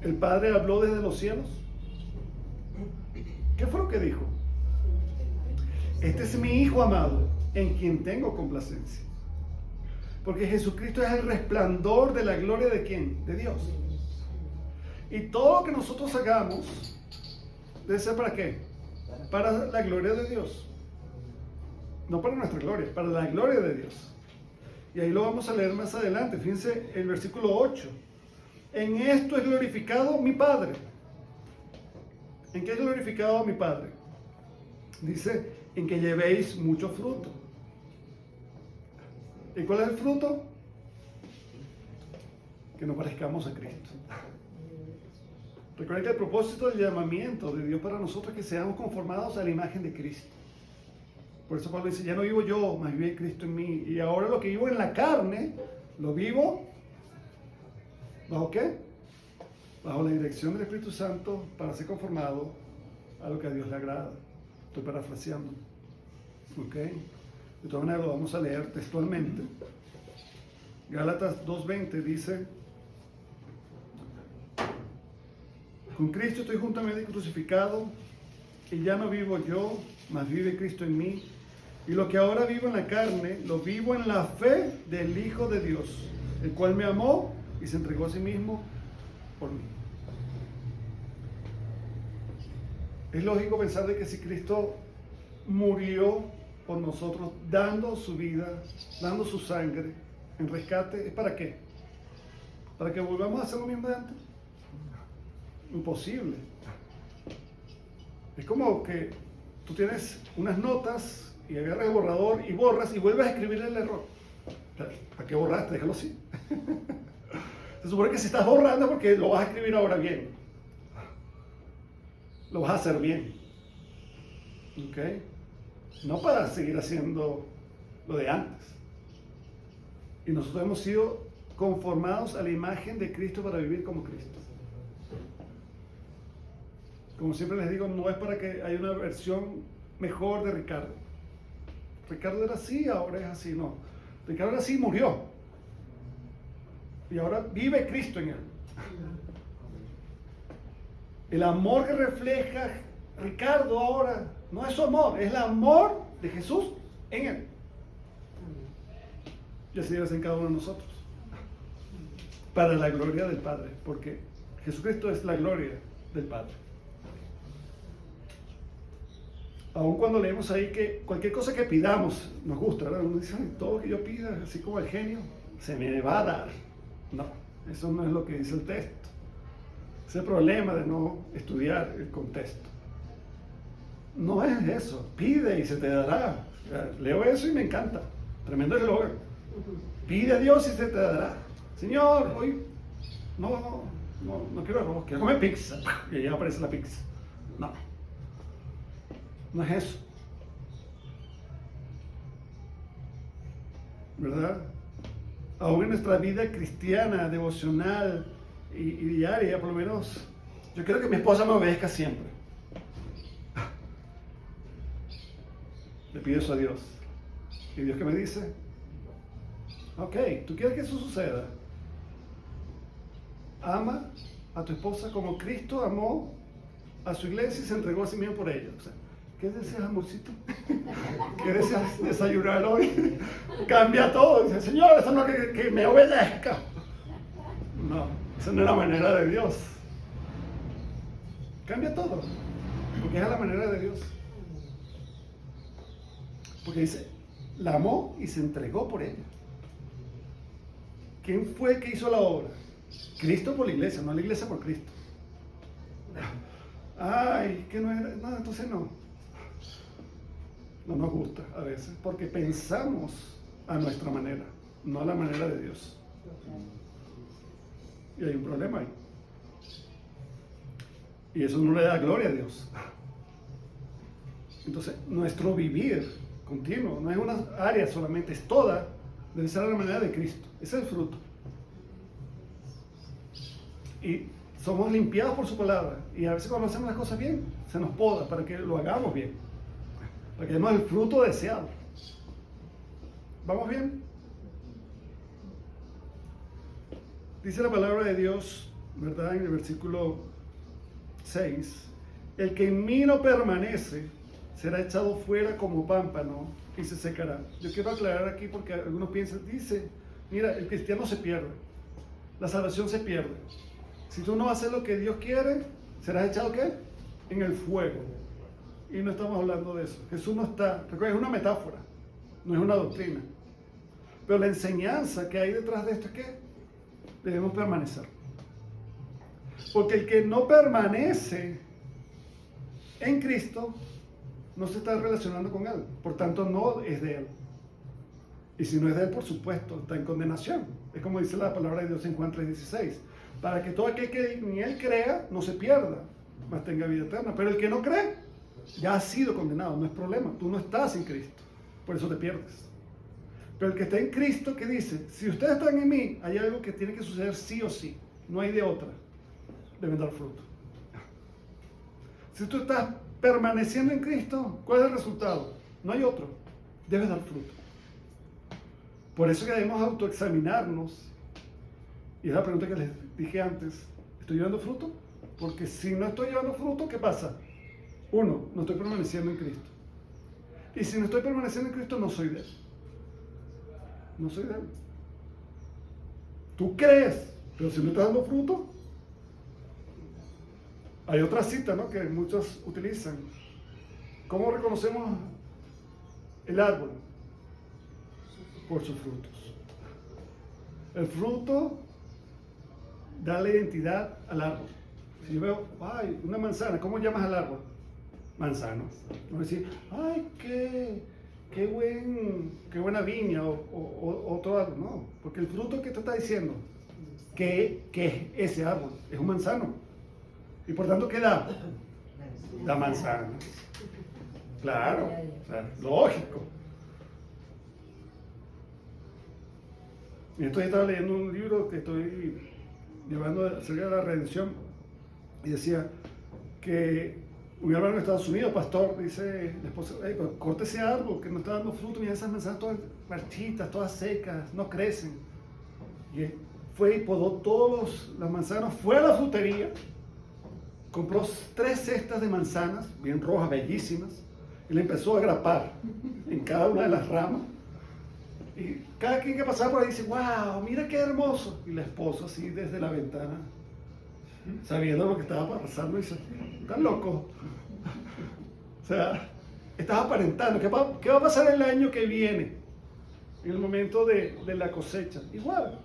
el Padre habló desde los cielos? ¿Qué fue lo que dijo? Este es mi Hijo amado, en quien tengo complacencia. Porque Jesucristo es el resplandor de la gloria de ¿quién? De Dios. Y todo lo que nosotros hagamos debe ser ¿para qué? Para la gloria de Dios. No para nuestra gloria, para la gloria de Dios. Y ahí lo vamos a leer más adelante. Fíjense el versículo 8. En esto es glorificado mi Padre. ¿En qué es glorificado mi Padre? Dice, en que llevéis mucho fruto. ¿Y cuál es el fruto? Que nos parezcamos a Cristo. Recuerden que el propósito del llamamiento de Dios para nosotros es que seamos conformados a la imagen de Cristo. Por eso Pablo dice, ya no vivo yo, mas vive Cristo en mí. Y ahora lo que vivo en la carne, lo vivo, ¿bajo qué? Bajo la dirección del Espíritu Santo para ser conformado a lo que a Dios le agrada. Estoy parafraseando. ¿Ok? De todas maneras lo vamos a leer textualmente. Gálatas 2:20 dice, con Cristo estoy juntamente crucificado, y ya no vivo yo, mas vive Cristo en mí. Y lo que ahora vivo en la carne, lo vivo en la fe del Hijo de Dios, el cual me amó y se entregó a sí mismo por mí. Es lógico pensar de que si Cristo murió por nosotros, dando su vida, dando su sangre en rescate, ¿es para qué? ¿Para que volvamos a hacer lo mismo de antes? Imposible. Es como que tú tienes unas notas y agarras el borrador y borras y vuelves a escribir el error. ¿Para qué borraste? Déjalo así. Se supone que si estás borrando porque lo vas a escribir ahora bien. Lo vas a hacer bien. ¿Ok? No para seguir haciendo lo de antes. Y nosotros hemos sido conformados a la imagen de Cristo para vivir como Cristo. Como siempre les digo, no es para que haya una versión mejor de Ricardo. Ricardo era así, ahora es así, no. Ricardo era así y murió. Y ahora vive Cristo en él. El amor que refleja Ricardo ahora no es su amor, es el amor de Jesús en él. Y así debe ser en cada uno de nosotros. Para la gloria del Padre, porque Jesucristo es la gloria del Padre. Aun cuando leemos ahí que cualquier cosa que pidamos nos gusta, ¿verdad? Uno dice, todo lo que yo pida, así como el genio, se me va a dar. No, eso no es lo que dice el texto. Es el problema de no estudiar el contexto. No es eso, pide y se te dará. Leo eso y me encanta, tremendo eslogan. Pide a Dios y se te dará. Señor, hoy no quiero arroz, quiero comer pizza. Y ya aparece la pizza. No es eso. ¿Verdad? Aún en nuestra vida cristiana, devocional y diaria, por lo menos, yo quiero que mi esposa me obedezca siempre. Le pido eso a Dios. ¿Y Dios qué me dice? Ok, ¿tú quieres que eso suceda? Ama a tu esposa como Cristo amó a su iglesia y se entregó a sí mismo por ella. O sea, ¿qué deseas, amorcito? ¿Qué deseas desayunar hoy? Cambia todo. Dice, Señor, eso no es que me obedezca. No, esa no es la manera de Dios. Cambia todo, porque es la manera de Dios. Porque dice, la amó y se entregó por ella. ¿Quién fue el que hizo la obra? Cristo por la iglesia, no la iglesia por Cristo. Ay, que no era, no, entonces no. No nos gusta a veces, porque pensamos a nuestra manera, no a la manera de Dios. Y hay un problema ahí. Y eso no le da gloria a Dios. Entonces, nuestro vivir continuo no es una área solamente, es toda, debe ser a la manera de Cristo. Ese es el fruto. Y somos limpiados por su palabra. Y a veces cuando hacemos las cosas bien, se nos poda para que lo hagamos bien. Para que demos el fruto deseado. ¿Vamos bien? Dice la palabra de Dios, ¿verdad? En el versículo 6. El que en mí no permanece será echado fuera como pámpano y se secará. Yo quiero aclarar aquí porque algunos piensan, dice, mira, el cristiano se pierde. La salvación se pierde. Si tú no haces lo que Dios quiere, serás echado ¿qué? En el fuego. Y no estamos hablando de eso. Jesús no está, recuerda, es una metáfora, no es una doctrina. Pero la enseñanza que hay detrás de esto es que debemos permanecer. Porque el que no permanece en Cristo no se está relacionando con Él. Por tanto, no es de Él. Y si no es de Él, por supuesto, está en condenación. Es como dice la palabra de Dios en Juan 3:16. Para que todo aquel que en Él crea no se pierda, mas tenga vida eterna. Pero el que no cree ya ha sido condenado, no es problema. Tú no estás en Cristo, por eso te pierdes. Pero el que está en Cristo, ¿qué dice? Si ustedes están en mí, hay algo que tiene que suceder sí o sí. No hay de otra. Deben dar fruto. Si tú estás permaneciendo en Cristo, ¿cuál es el resultado? No hay otro. Debes dar fruto. Por eso que debemos autoexaminarnos. Y es la pregunta que les dije antes. ¿Estoy llevando fruto? Porque si no estoy llevando fruto, ¿qué pasa? Uno, no estoy permaneciendo en Cristo. Y si no estoy permaneciendo en Cristo, no soy de Él. No soy de Él. Tú crees, pero si no estás dando fruto. Hay otra cita, ¿no?, que muchos utilizan. ¿Cómo reconocemos el árbol? Por sus frutos. El fruto da la identidad al árbol. Si yo veo, ay, una manzana, ¿cómo llamas al árbol? Manzano. No decir, ay, qué buena viña o otro árbol. No, porque el fruto que te está diciendo, que es ese árbol, es un manzano. Y por tanto, ¿qué da? La manzana. Claro, o sea, lógico. Y esto ya estaba leyendo un libro que estoy llevando acerca de la redención y decía que un hermano en Estados Unidos, pastor, dice la esposa, pues, corte ese árbol que no está dando fruto, mira esas manzanas todas marchitas, todas secas, no crecen. Y él fue y podó todas las manzanas, fue a la frutería, compró 3 cestas de manzanas, bien rojas, bellísimas, y le empezó a grapar en cada una de las ramas. Y cada quien que pasaba por ahí dice, wow, mira qué hermoso. Y la esposa así desde la ventana, sabiendo lo que estaba pasando, dice, ¿estás loco? O sea, estás aparentando. ¿Qué va a pasar el año que viene? En el momento de la cosecha. Igual.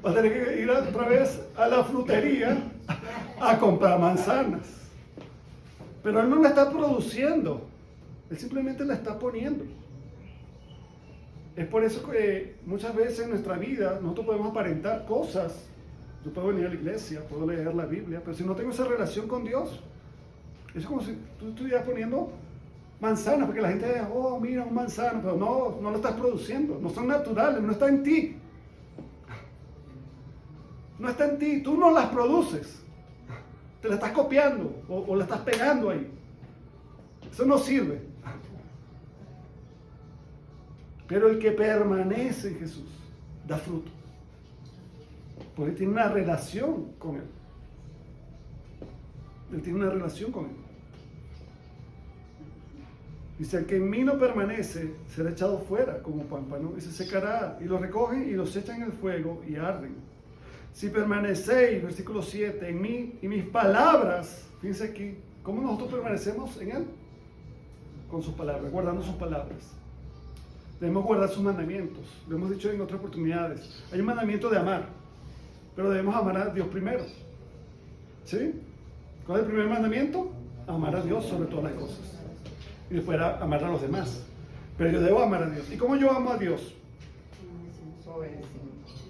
Va a tener que ir otra vez a la frutería a comprar manzanas. Pero él no la está produciendo. Él simplemente la está poniendo. Es por eso que muchas veces en nuestra vida nosotros podemos aparentar cosas. Yo puedo venir a la iglesia, puedo leer la Biblia, pero si no tengo esa relación con Dios, es como si tú estuvieras poniendo manzanas, porque la gente dice, oh, mira, un manzano, pero no lo estás produciendo, no son naturales, no está en ti. No está en ti, tú no las produces. Te la estás copiando o la estás pegando ahí. Eso no sirve. Pero el que permanece en Jesús da fruto. Porque tiene una relación con Él. Él tiene una relación con Él. Dice, el que en mí no permanece será echado fuera como pámpano y se secará, y los recogen y los echan en el fuego y arden. Si permanecéis, versículo 7, en mí y mis palabras, fíjense aquí, ¿cómo nosotros permanecemos en Él? Con sus palabras, guardando sus palabras. Debemos guardar sus mandamientos. Lo hemos dicho en otras oportunidades. Hay un mandamiento de amar, pero debemos amar a Dios primero. ¿Sí? ¿Cuál es el primer mandamiento? Amar a Dios sobre todas las cosas. Y después amar a los demás. Pero yo debo amar a Dios. ¿Y cómo yo amo a Dios?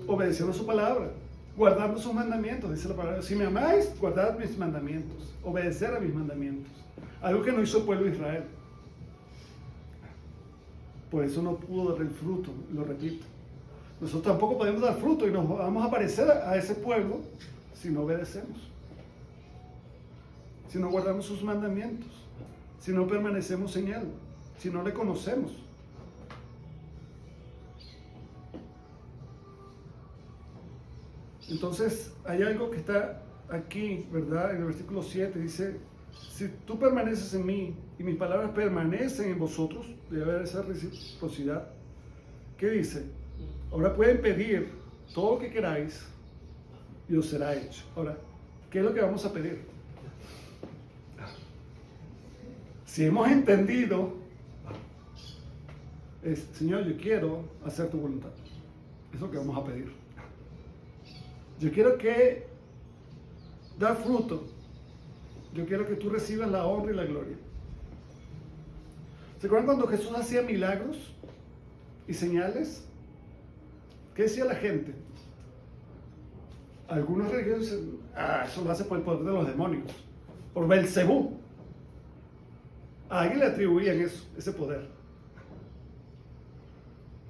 Obedeciendo su palabra, guardando sus mandamientos. Dice la palabra: si me amáis, guardad mis mandamientos, obedecer a mis mandamientos. Algo que no hizo el pueblo de Israel. Por eso no pudo dar el fruto, lo repito. Nosotros tampoco podemos dar fruto y nos vamos a parecer a ese pueblo si no obedecemos, si no guardamos sus mandamientos, si no permanecemos en Él, si no le conocemos. Entonces, hay algo que está aquí, ¿verdad? En el versículo 7 dice: si tú permaneces en mí y mis palabras permanecen en vosotros, debe haber esa reciprocidad. ¿Qué dice? Ahora pueden pedir todo lo que queráis y os será hecho. Ahora, ¿qué es lo que vamos a pedir? Si hemos entendido, es: Señor, yo quiero hacer tu voluntad. Es lo que vamos a pedir. Yo quiero que dar fruto. Yo quiero que tú recibas la honra y la gloria. ¿Se acuerdan cuando Jesús hacía milagros y señales? ¿Qué decía la gente? Algunos religiosos dicen: eso lo hace por el poder de los demonios, por Belcebú. A alguien le atribuían eso, ese poder.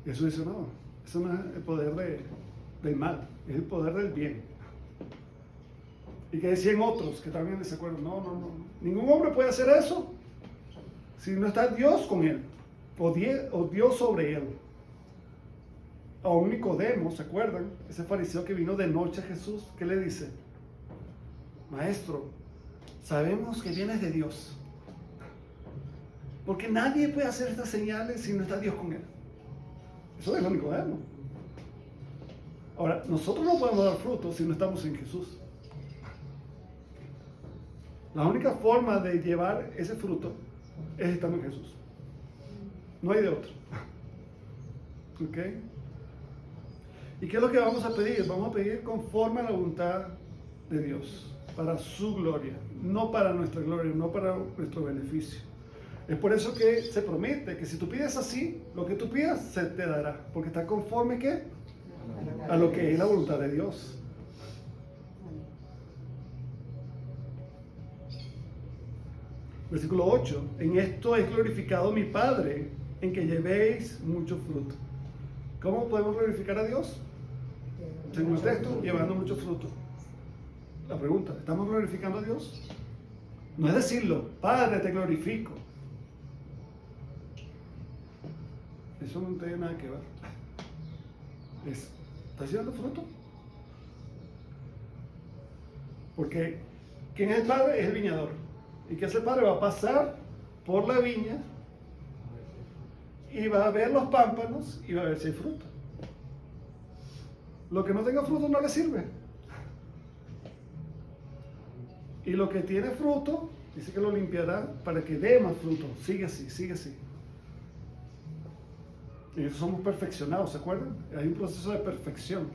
Jesús dice: no, eso no es el poder del mal, es el poder del bien. Y que decían otros que también les acuerdan: no, ningún hombre puede hacer eso si no está Dios con él, o Dios sobre él. A un Nicodemo, ¿se acuerdan? Ese fariseo que vino de noche a Jesús, ¿qué le dice? Maestro, sabemos que vienes de Dios, porque nadie puede hacer estas señales si no está Dios con él. Eso es lo Nicodemo. Ahora, nosotros no podemos dar fruto si no estamos en Jesús. La única forma de llevar ese fruto es estando en Jesús. No hay de otro. ¿Ok? ¿Y qué es lo que vamos a pedir? Vamos a pedir conforme a la voluntad de Dios, para su gloria, no para nuestra gloria, no para nuestro beneficio. Es por eso que se promete que si tú pides así, lo que tú pidas se te dará, porque está conforme ¿qué? A lo que es la voluntad de Dios. Versículo 8: en esto es glorificado mi Padre, en que llevéis mucho fruto. ¿Cómo podemos glorificar a Dios? Según el texto, llevando mucho fruto. La pregunta: ¿estamos glorificando a Dios? No es decirlo: Padre, te glorifico. Eso no tiene nada que ver. ¿Estás llevando fruto? Porque ¿quién es el Padre? Es el viñador. ¿Y qué hace el Padre? Va a pasar por la viña y va a ver los pámpanos y va a ver si hay fruto. Lo que no tenga fruto no le sirve. Y lo que tiene fruto, dice que lo limpiará para que dé más fruto. Sigue así, sigue así. Y eso somos perfeccionados, ¿se acuerdan? Hay un proceso de perfección.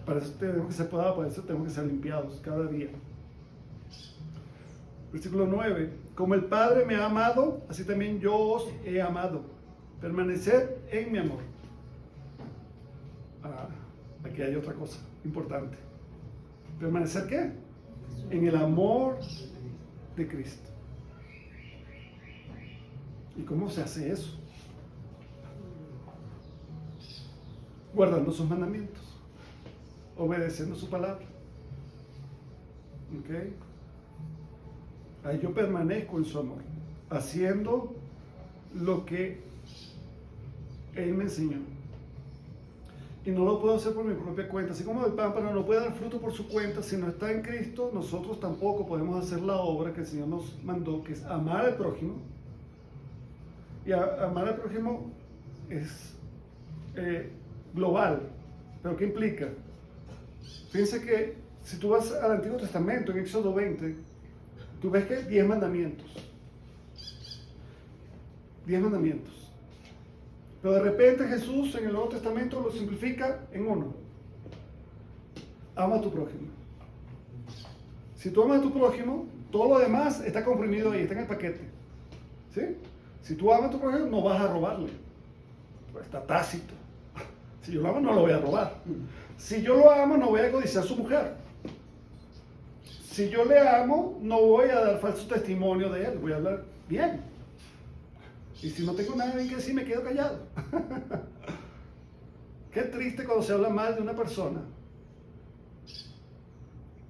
Para eso tenemos que ser podados, para eso tenemos que ser limpiados cada día. Versículo 9: como el Padre me ha amado, así también yo os he amado. Permaneced en mi amor. Aquí hay otra cosa importante. ¿Permanecer qué? En el amor de Cristo. ¿Y cómo se hace eso? Guardando sus mandamientos, obedeciendo su palabra. ¿Ok? Ahí yo permanezco en su amor, haciendo lo que Él me enseñó. Y no lo puedo hacer por mi propia cuenta. Así como el pámpano no puede dar fruto por su cuenta, si no está en Cristo, nosotros tampoco podemos hacer la obra que el Señor nos mandó, que es amar al prójimo. Y amar al prójimo es global. ¿Pero qué implica? Fíjense que si tú vas al Antiguo Testamento, en Éxodo 20, tú ves que 10 mandamientos. 10 mandamientos. Pero de repente Jesús en el Nuevo Testamento lo simplifica en uno. Ama a tu prójimo. Si tú amas a tu prójimo, todo lo demás está comprimido ahí, está en el paquete. ¿Sí? Si tú amas a tu prójimo, no vas a robarle. Pues está tácito. Si yo lo amo, no lo voy a robar. Si yo lo amo, no voy a codiciar a su mujer. Si yo le amo, no voy a dar falso testimonio de él, voy a hablar bien. Y si no tengo nada bien que decir, me quedo callado. Qué triste cuando se habla mal de una persona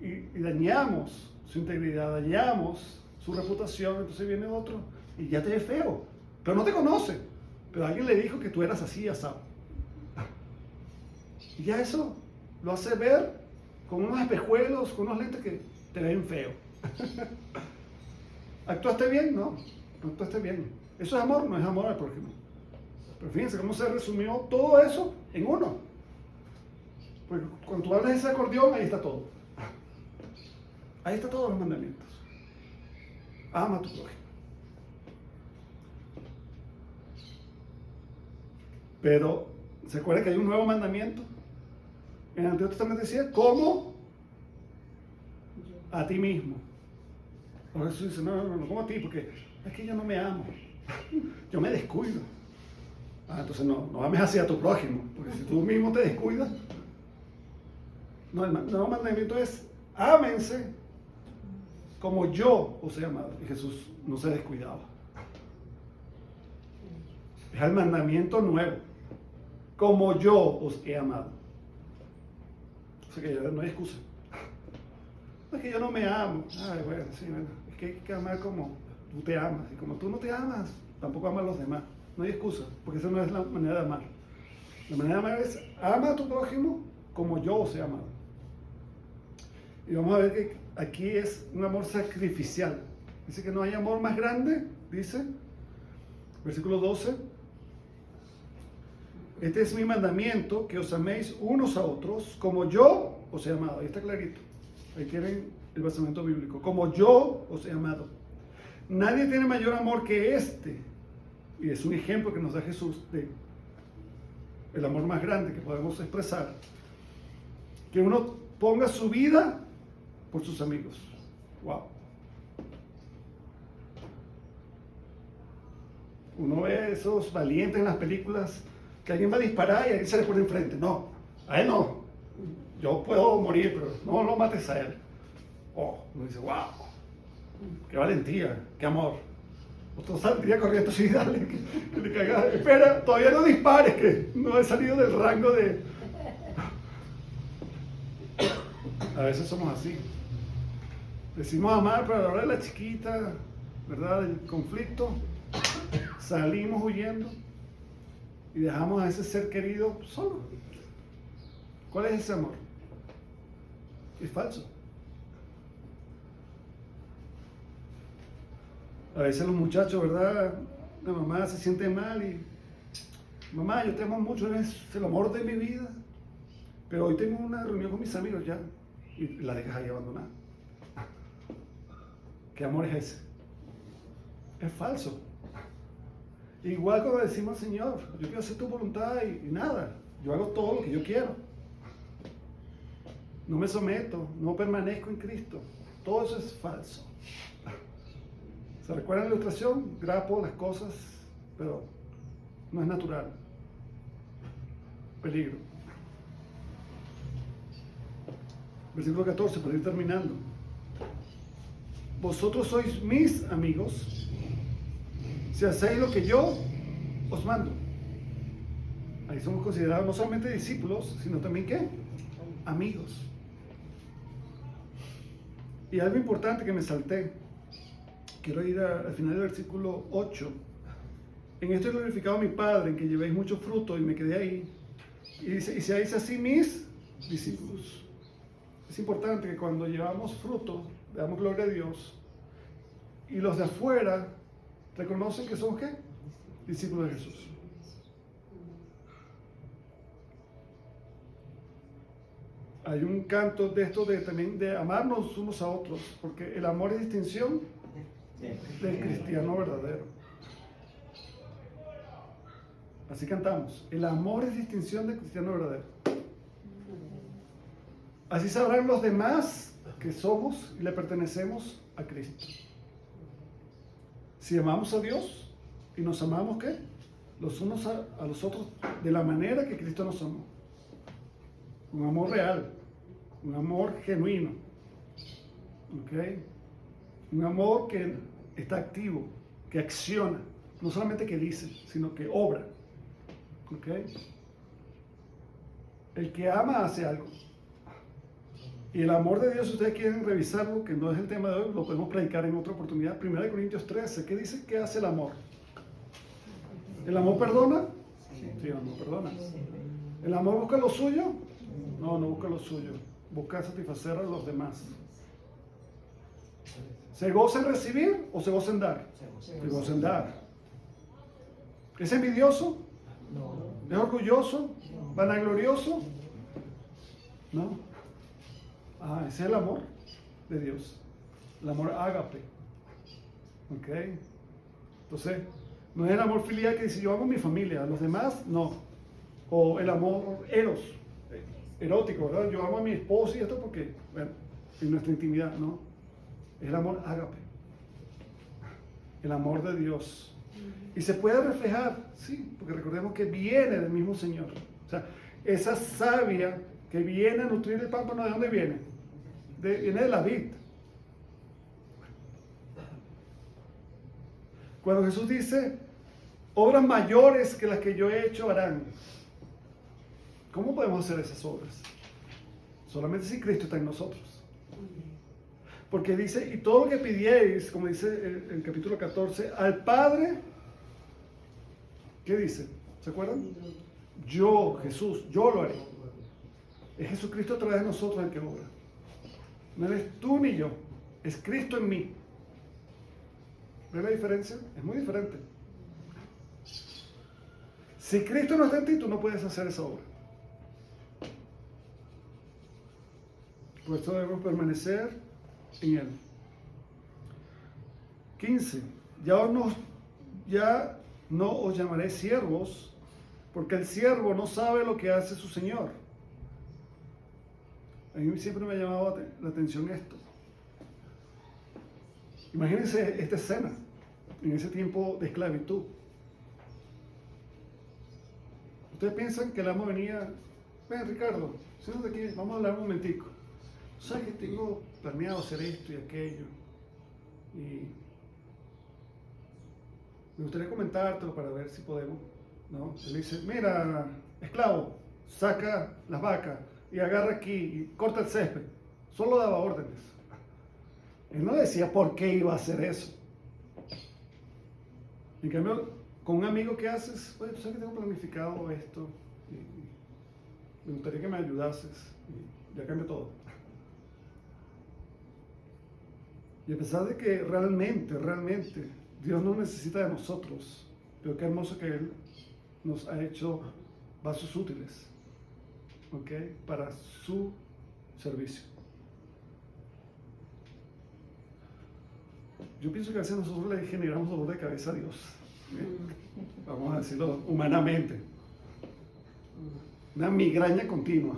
y dañamos su integridad, dañamos su reputación, entonces viene otro y ya te ve feo, pero no te conoce, pero alguien le dijo que tú eras así, asado. Y ya eso lo hace ver con unos espejuelos, con unos lentes que te ven feo. ¿Actuaste bien? No actuaste bien. ¿Eso es amor? No es amor al prójimo. Pero fíjense cómo se resumió todo eso en uno. Porque cuando tú hablas de ese acordeón, ahí está todo. Ahí está todos los mandamientos. Ama a tu prójimo. Pero, ¿se acuerdan que hay un nuevo mandamiento? En el Antiguo Testamento decía, ¿cómo? A ti mismo. Por eso dice, no, como a ti, porque es que yo no me amo. Yo me descuido. Entonces no ames así a tu prójimo, porque si tú mismo te descuidas. No, el nuevo mandamiento es, ámense como yo os he amado. Y Jesús no se descuidaba. Es el mandamiento nuevo. Como yo os he amado. O sea que ya no hay excusa. Es que yo no me amo. Bueno, es que hay que amar como tú te amas. Y como tú no te amas, tampoco amas a los demás. No hay excusa, porque esa no es la manera de amar. La manera de amar es, ama a tu prójimo como yo os he amado. Y vamos a ver que aquí es un amor sacrificial. Dice que no hay amor más grande, dice, versículo 12. Este es mi mandamiento, que os améis unos a otros como yo os he amado. Ahí está clarito. Ahí tienen el basamento bíblico. Como yo os he amado. Nadie tiene mayor amor que este. Y es un ejemplo que nos da Jesús de el amor más grande que podemos expresar. Que uno ponga su vida por sus amigos. Wow. Uno ve esos valientes en las películas que alguien va a disparar y alguien se le pone enfrente. No, a él no. Yo puedo morir, pero no lo mates a él. Uno dice, wow, qué valentía, qué amor. Otro saldría corriendo así, dale, que le caiga. Espera, todavía no dispares, que no he salido del rango de... A veces somos así. Decimos amar, pero a la hora de la chiquita, ¿verdad? Del conflicto, salimos huyendo y dejamos a ese ser querido solo. ¿Cuál es ese amor? Es falso. A veces los muchachos, ¿verdad? La mamá se siente mal y... Mamá, yo te amo mucho, eres el amor de mi vida. Pero hoy tengo una reunión con mis amigos ya. Y la dejas ahí abandonada. ¿Qué amor es ese? Es falso. Igual cuando decimos al Señor, yo quiero hacer tu voluntad y nada. Yo hago todo lo que yo quiero. No me someto, no permanezco en Cristo. Todo eso es falso. ¿Se recuerdan la ilustración? Grapo las cosas, pero no es natural. Peligro. Versículo 14, para ir terminando. Vosotros sois mis amigos si hacéis lo que yo os mando. Ahí somos considerados no solamente discípulos, sino también ¿qué? Amigos. Y algo importante que me salté. Quiero ir al final del versículo 8. en esto he glorificado a mi Padre, en que llevéis mucho fruto, y me quedé ahí. Y dice, y seáis así mis discípulos. Es importante que cuando llevamos fruto, le damos gloria a Dios, y los de afuera reconocen que somos, ¿qué? Discípulos de Jesús. Hay un canto de esto también de amarnos unos a otros, porque el amor es distinción del cristiano verdadero. Así cantamos, el amor es distinción del cristiano verdadero. Así sabrán los demás que somos y le pertenecemos a Cristo. Si amamos a Dios y nos amamos, ¿qué? Los unos a los otros de la manera que Cristo nos amó. Un amor real, un amor genuino, ¿ok? Un amor que está activo, que acciona, no solamente que dice, sino que obra, ¿ok? El que ama hace algo. Y el amor de Dios, si ustedes quieren revisarlo, que no es el tema de hoy, lo podemos predicar en otra oportunidad. 1 Corintios 13, ¿qué dice? ¿Qué hace el amor? ¿El amor perdona? Sí, el amor perdona. ¿El amor busca lo suyo? No, no busca lo suyo. Busca satisfacer a los demás. ¿Se goza en recibir o se goza en dar? Se goza en dar. ¿Es envidioso? ¿Es orgulloso? ¿Vanaglorioso? No. Ese es el amor de Dios. El amor ágape. ¿Ok? Entonces, no es el amor filial que dice yo amo a mi familia, a los demás no. O el amor erótico, ¿verdad? Yo amo a mi esposo y esto porque, bueno, en nuestra intimidad, no. Es el amor ágape. El amor de Dios. Y se puede reflejar, sí, porque recordemos que viene del mismo Señor. O sea, esa savia que viene a nutrir el pámpano, ¿de dónde viene? Viene de la vid. Cuando Jesús dice, obras mayores que las que yo he hecho harán. ¿Cómo podemos hacer esas obras? Solamente si Cristo está en nosotros. Porque dice, y todo lo que pidierais, como dice el capítulo 14, al Padre, ¿qué dice? ¿Se acuerdan? Yo, Jesús, yo lo haré. Es Jesucristo a través de nosotros el que obra. No eres tú ni yo, es Cristo en mí. ¿Ves la diferencia? Es muy diferente. Si Cristo no está en ti, tú no puedes hacer esa obra. Por eso debemos permanecer en Él. 15. Ya no os llamaré siervos, porque el siervo no sabe lo que hace su Señor. A mí siempre me ha llamado la atención esto. Imagínense esta escena, en ese tiempo de esclavitud. Ustedes piensan que el amo venía, ven Ricardo, siéntate aquí, vamos a hablar un momentico. ¿Sabes que tengo planeado hacer esto y aquello? Y me gustaría comentártelo para ver si podemos, ¿no? Él dice, mira, esclavo, saca las vacas y agarra aquí y corta el césped. Solo daba órdenes. Él no decía por qué iba a hacer eso. En cambio, con un amigo que haces, oye, tú sabes que tengo planificado esto y me gustaría que me ayudases y ya cambia todo. Y a pesar de que realmente Dios no necesita de nosotros, pero qué hermoso que Él nos ha hecho vasos útiles, ¿ok? Para su servicio. Yo pienso que a veces nosotros le generamos dolor de cabeza a Dios, vamos a decirlo humanamente, una migraña continua.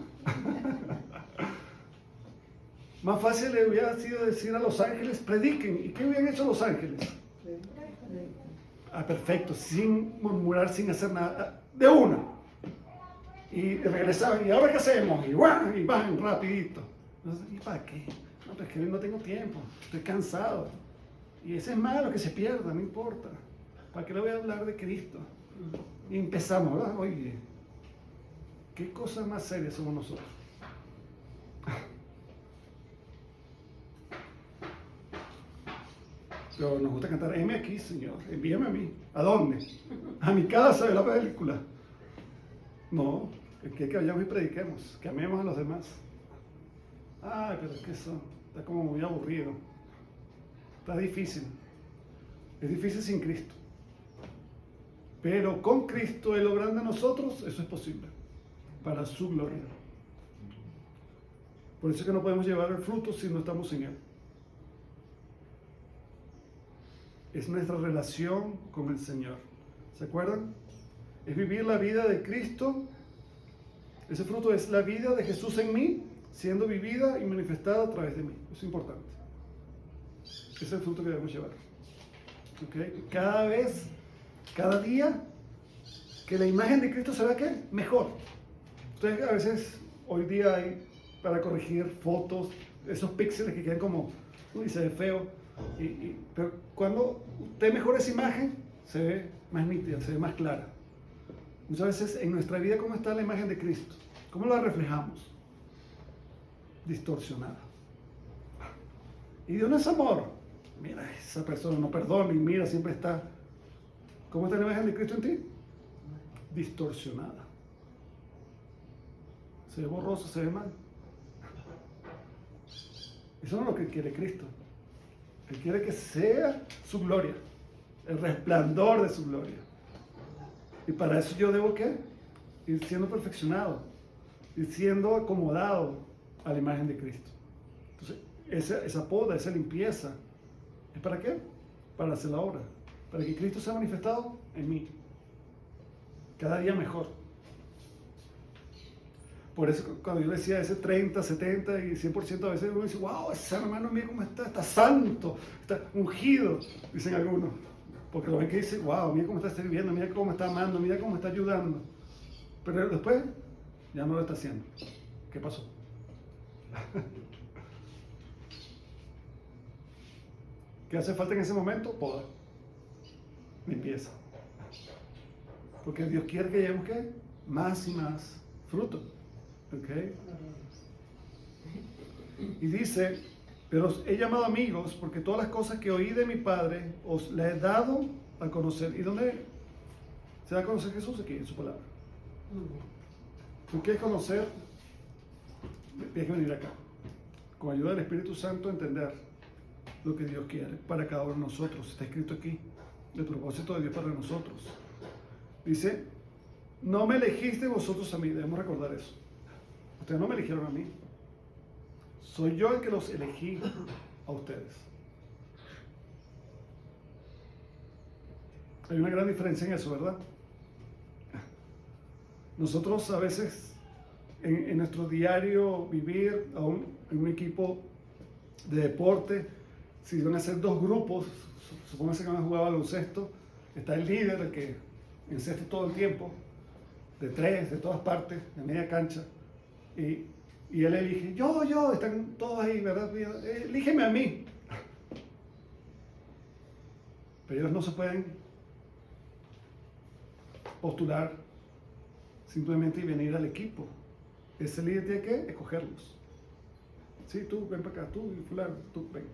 Más fácil le hubiera sido decir a los ángeles, prediquen. ¿Y qué hubieran hecho los ángeles? Perfecto, sin murmurar, sin hacer nada, de una. Y regresaban, ¿y ahora qué hacemos? Y van rapidito. ¿Y para qué? No, pues que no tengo tiempo, estoy cansado. Y ese es malo, que se pierda, no importa. ¿Para qué le voy a hablar de Cristo? Y empezamos, ¿verdad? Oye, ¿qué cosa más seria somos nosotros? Pero nos gusta cantar, heme aquí, Señor, envíame a mí. ¿A dónde? A mi casa de la película. No, es que vayamos y prediquemos, que amemos a los demás. Ay, pero es que eso está como muy aburrido. Está difícil. Es difícil sin Cristo. Pero con Cristo, Él obrando en nosotros, eso es posible. Para su gloria. Por eso es que no podemos llevar el fruto si no estamos en Él. Es nuestra relación con el Señor. ¿Se acuerdan? Es vivir la vida de Cristo. Ese fruto es la vida de Jesús en mí, siendo vivida y manifestada a través de mí. Es importante. Ese es el fruto que debemos llevar. ¿Okay? Cada vez, cada día, que la imagen de Cristo se vea ¿qué? Mejor. Entonces, a veces, hoy día hay para corregir fotos, esos píxeles que quedan como, uy, se ve feo. Pero cuando usted mejora esa imagen, se ve más nítida, se ve más clara. Muchas veces en nuestra vida, ¿cómo está la imagen de Cristo? ¿Cómo la reflejamos? Distorsionada. ¿Y de dónde es amor? Mira, esa persona no perdona y mira, siempre está. ¿Cómo está la imagen de Cristo en ti? Distorsionada. Se ve borroso, se ve mal. Eso no es lo que quiere Cristo. Él quiere que sea su gloria, el resplandor de su gloria. Y para eso yo debo ¿qué? Ir siendo perfeccionado, ir siendo acomodado a la imagen de Cristo. Entonces, esa poda, esa limpieza, ¿es para qué? Para hacer la obra, para que Cristo sea manifestado en mí, cada día mejor. Por eso cuando yo decía ese 30, 70 y 100%, a veces uno dice, wow, ese hermano mío cómo está santo, está ungido, dicen algunos. Porque lo ven que dice, wow, mira cómo está sirviendo, mira cómo está amando, mira cómo está ayudando. Pero después ya no lo está haciendo. ¿Qué pasó? ¿Qué hace falta en ese momento? Poda. Limpieza. Porque Dios quiere que llevemos ¿qué? Más y más fruto. ¿Ok? Y dice, pero os he llamado amigos porque todas las cosas que oí de mi Padre os las he dado a conocer. ¿Y dónde se da a conocer Jesús? Aquí, en su palabra. ¿Tú quieres conocer? Tienes que venir acá. Con ayuda del Espíritu Santo entender lo que Dios quiere para cada uno de nosotros. Está escrito aquí, el propósito de Dios para nosotros. Dice, no me elegiste vosotros a mí. Debemos recordar eso. Ustedes no me eligieron a mí. Soy yo el que los elegí a ustedes. Hay una gran diferencia en eso, ¿verdad? Nosotros a veces en nuestro diario vivir, aún en un equipo de deporte, si van a ser dos grupos, supóngase que van a jugar baloncesto, está el líder, el que encesta todo el tiempo, de tres, de todas partes, de media cancha, y él elige, yo, están todos ahí, ¿verdad? Elígeme a mí. Pero ellos no se pueden postular simplemente y venir al equipo. Ese líder tiene que escogerlos. Sí, tú, ven para acá, tú, fulano, tú, ven.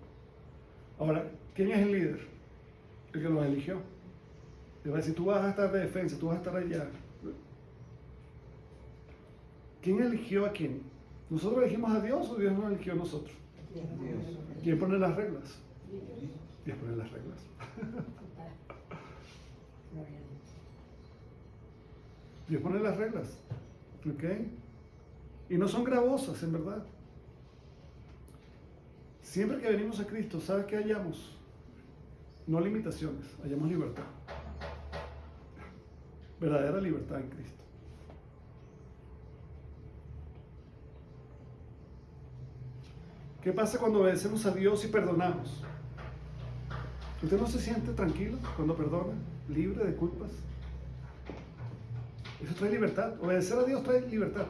Ahora, ¿quién es el líder? El que los eligió. Le va a decir, tú vas a estar de defensa, tú vas a estar allá. ¿Quién eligió a quién? ¿Nosotros elegimos a Dios o Dios nos eligió a nosotros? Dios. ¿Quién pone las reglas? Dios pone las reglas. Dios pone las reglas. ¿Ok? Y no son gravosas, en verdad. Siempre que venimos a Cristo, ¿sabes qué hallamos? No limitaciones, hallamos libertad. Verdadera libertad en Cristo. ¿Qué pasa cuando obedecemos a Dios y perdonamos? ¿Usted no se siente tranquilo cuando perdona? ¿Libre de culpas? Eso trae libertad. Obedecer a Dios trae libertad.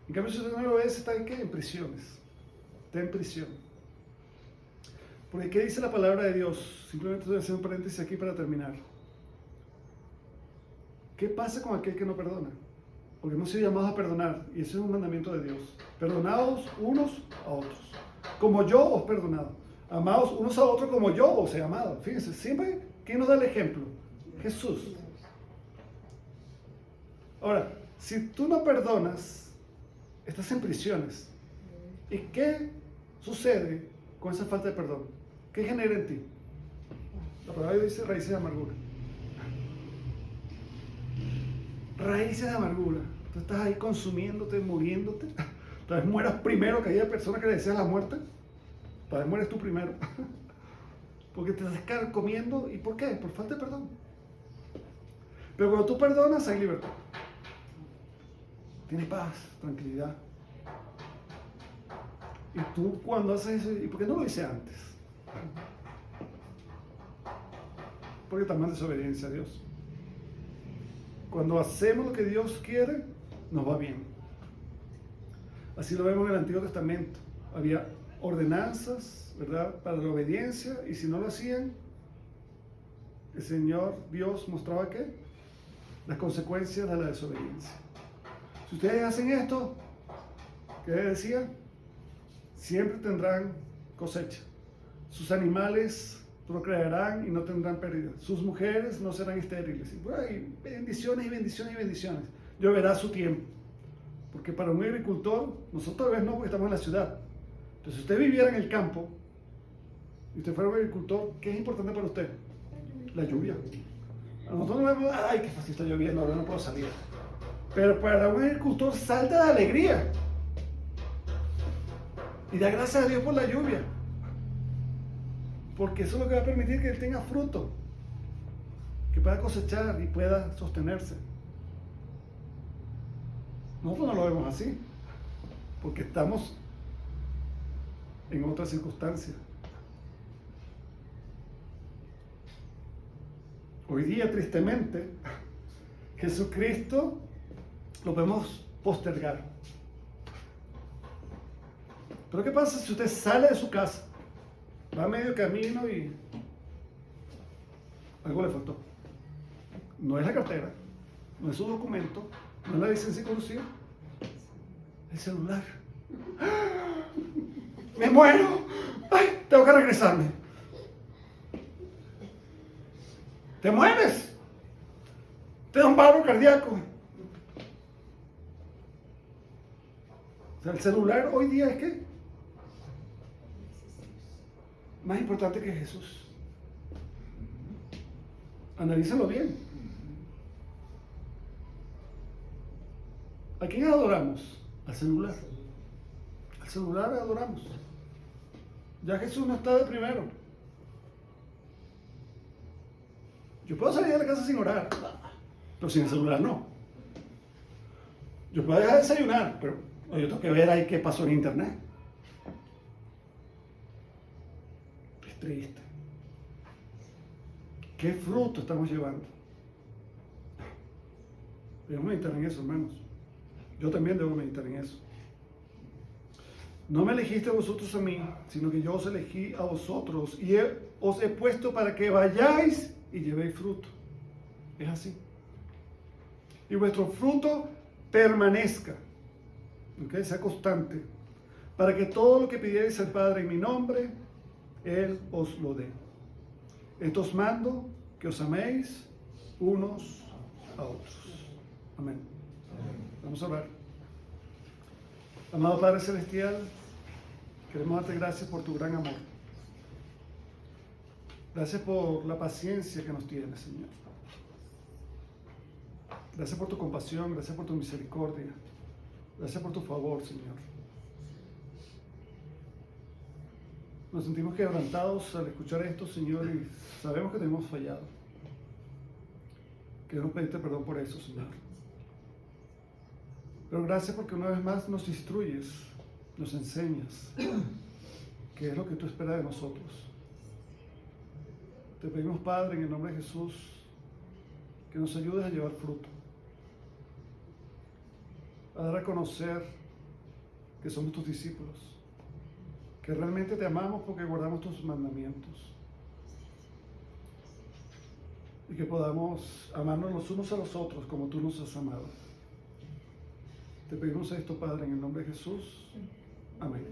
En cambio, si usted no le obedece, está en ¿qué? En prisiones. Está en prisión. Porque ¿qué dice la palabra de Dios? Simplemente voy a hacer un paréntesis aquí para terminar. ¿Qué pasa con aquel que no perdona? Porque hemos sido llamados a perdonar, y ese es un mandamiento de Dios. Perdonaos unos a otros, como yo os he perdonado. Amados unos a otros como yo os he amado. Fíjense, siempre, ¿quién nos da el ejemplo? Jesús. Ahora, si tú no perdonas, estás en prisiones. ¿Y qué sucede con esa falta de perdón? ¿Qué genera en ti? La palabra dice raíces de amargura. Raíces de amargura. Tú estás ahí consumiéndote, muriéndote. Tal vez mueras primero que aquella persona que le deseas la muerte. Tal vez mueres tú primero. Porque te estás carcomiendo. ¿Y por qué? Por falta de perdón. Pero cuando tú perdonas, hay libertad. Tienes paz, tranquilidad. Y tú cuando haces eso, ¿y por qué no lo hice antes? Porque también desobediencia a Dios. Cuando hacemos lo que Dios quiere, nos va bien. Así lo vemos en el Antiguo Testamento. Había ordenanzas, ¿verdad?, para la obediencia, y si no lo hacían, el Señor Dios mostraba ¿qué? Las consecuencias de la desobediencia. Si ustedes hacen esto, ¿qué decía? Siempre tendrán cosecha. Sus animales procrearán y no tendrán pérdida. Sus mujeres no serán estériles. Y por ahí, bendiciones y bendiciones y bendiciones. Lloverá su tiempo. Porque para un agricultor, nosotros tal vez no, porque estamos en la ciudad. Entonces, si usted viviera en el campo y usted fuera un agricultor, ¿qué es importante para usted? La lluvia. A nosotros nos vemos, ay, qué fácil está lloviendo, ahora no puedo salir. Pero para un agricultor salta de alegría. Y da gracias a Dios por la lluvia. Porque eso es lo que va a permitir que él tenga fruto. Que pueda cosechar y pueda sostenerse. Nosotros no lo vemos así. Porque estamos en otra circunstancia. Hoy día, tristemente, Jesucristo lo podemos postergar. Pero ¿qué pasa si usted sale de su casa, va a medio camino y algo le faltó? No es la cartera, no es su documento, no es la licencia de conducir, el celular. ¡Me muero! ¡Ay, tengo que regresarme! ¡Te mueres! ¡Te da un paro cardíaco! O sea, el celular hoy día es ¿qué? Más importante que Jesús. Analízalo bien. ¿A quién adoramos? Al celular. Al celular adoramos. Ya Jesús no está de primero. Yo puedo salir de la casa sin orar, pero sin el celular no. Yo puedo dejar de desayunar, pero yo tengo que ver ahí qué pasó en internet. Es triste. ¿Qué fruto estamos llevando? Debemos meditar en eso, hermanos. Yo también debo meditar en eso. No me elegiste a vosotros a mí, sino que yo os elegí a vosotros y os he puesto para que vayáis y llevéis fruto. Es así. Y vuestro fruto permanezca, ¿okay? Sea constante, para que todo lo que pidierais al Padre en mi nombre, Él os lo dé. Esto os mando, que os améis unos a otros. Amén. Vamos a orar. Amado Padre Celestial, queremos darte gracias por tu gran amor. Gracias por la paciencia que nos tienes, Señor. Gracias por tu compasión, gracias por tu misericordia. Gracias por tu favor, Señor. Nos sentimos quebrantados al escuchar esto, Señor, y sabemos que te hemos fallado. Queremos pedirte perdón por eso, Señor. Pero gracias porque una vez más nos instruyes, nos enseñas qué es lo que tú esperas de nosotros. Te pedimos, Padre, en el nombre de Jesús, que nos ayudes a llevar fruto, a dar a conocer que somos tus discípulos, que realmente te amamos porque guardamos tus mandamientos y que podamos amarnos los unos a los otros como tú nos has amado. Te pedimos esto, Padre, en el nombre de Jesús. Amén.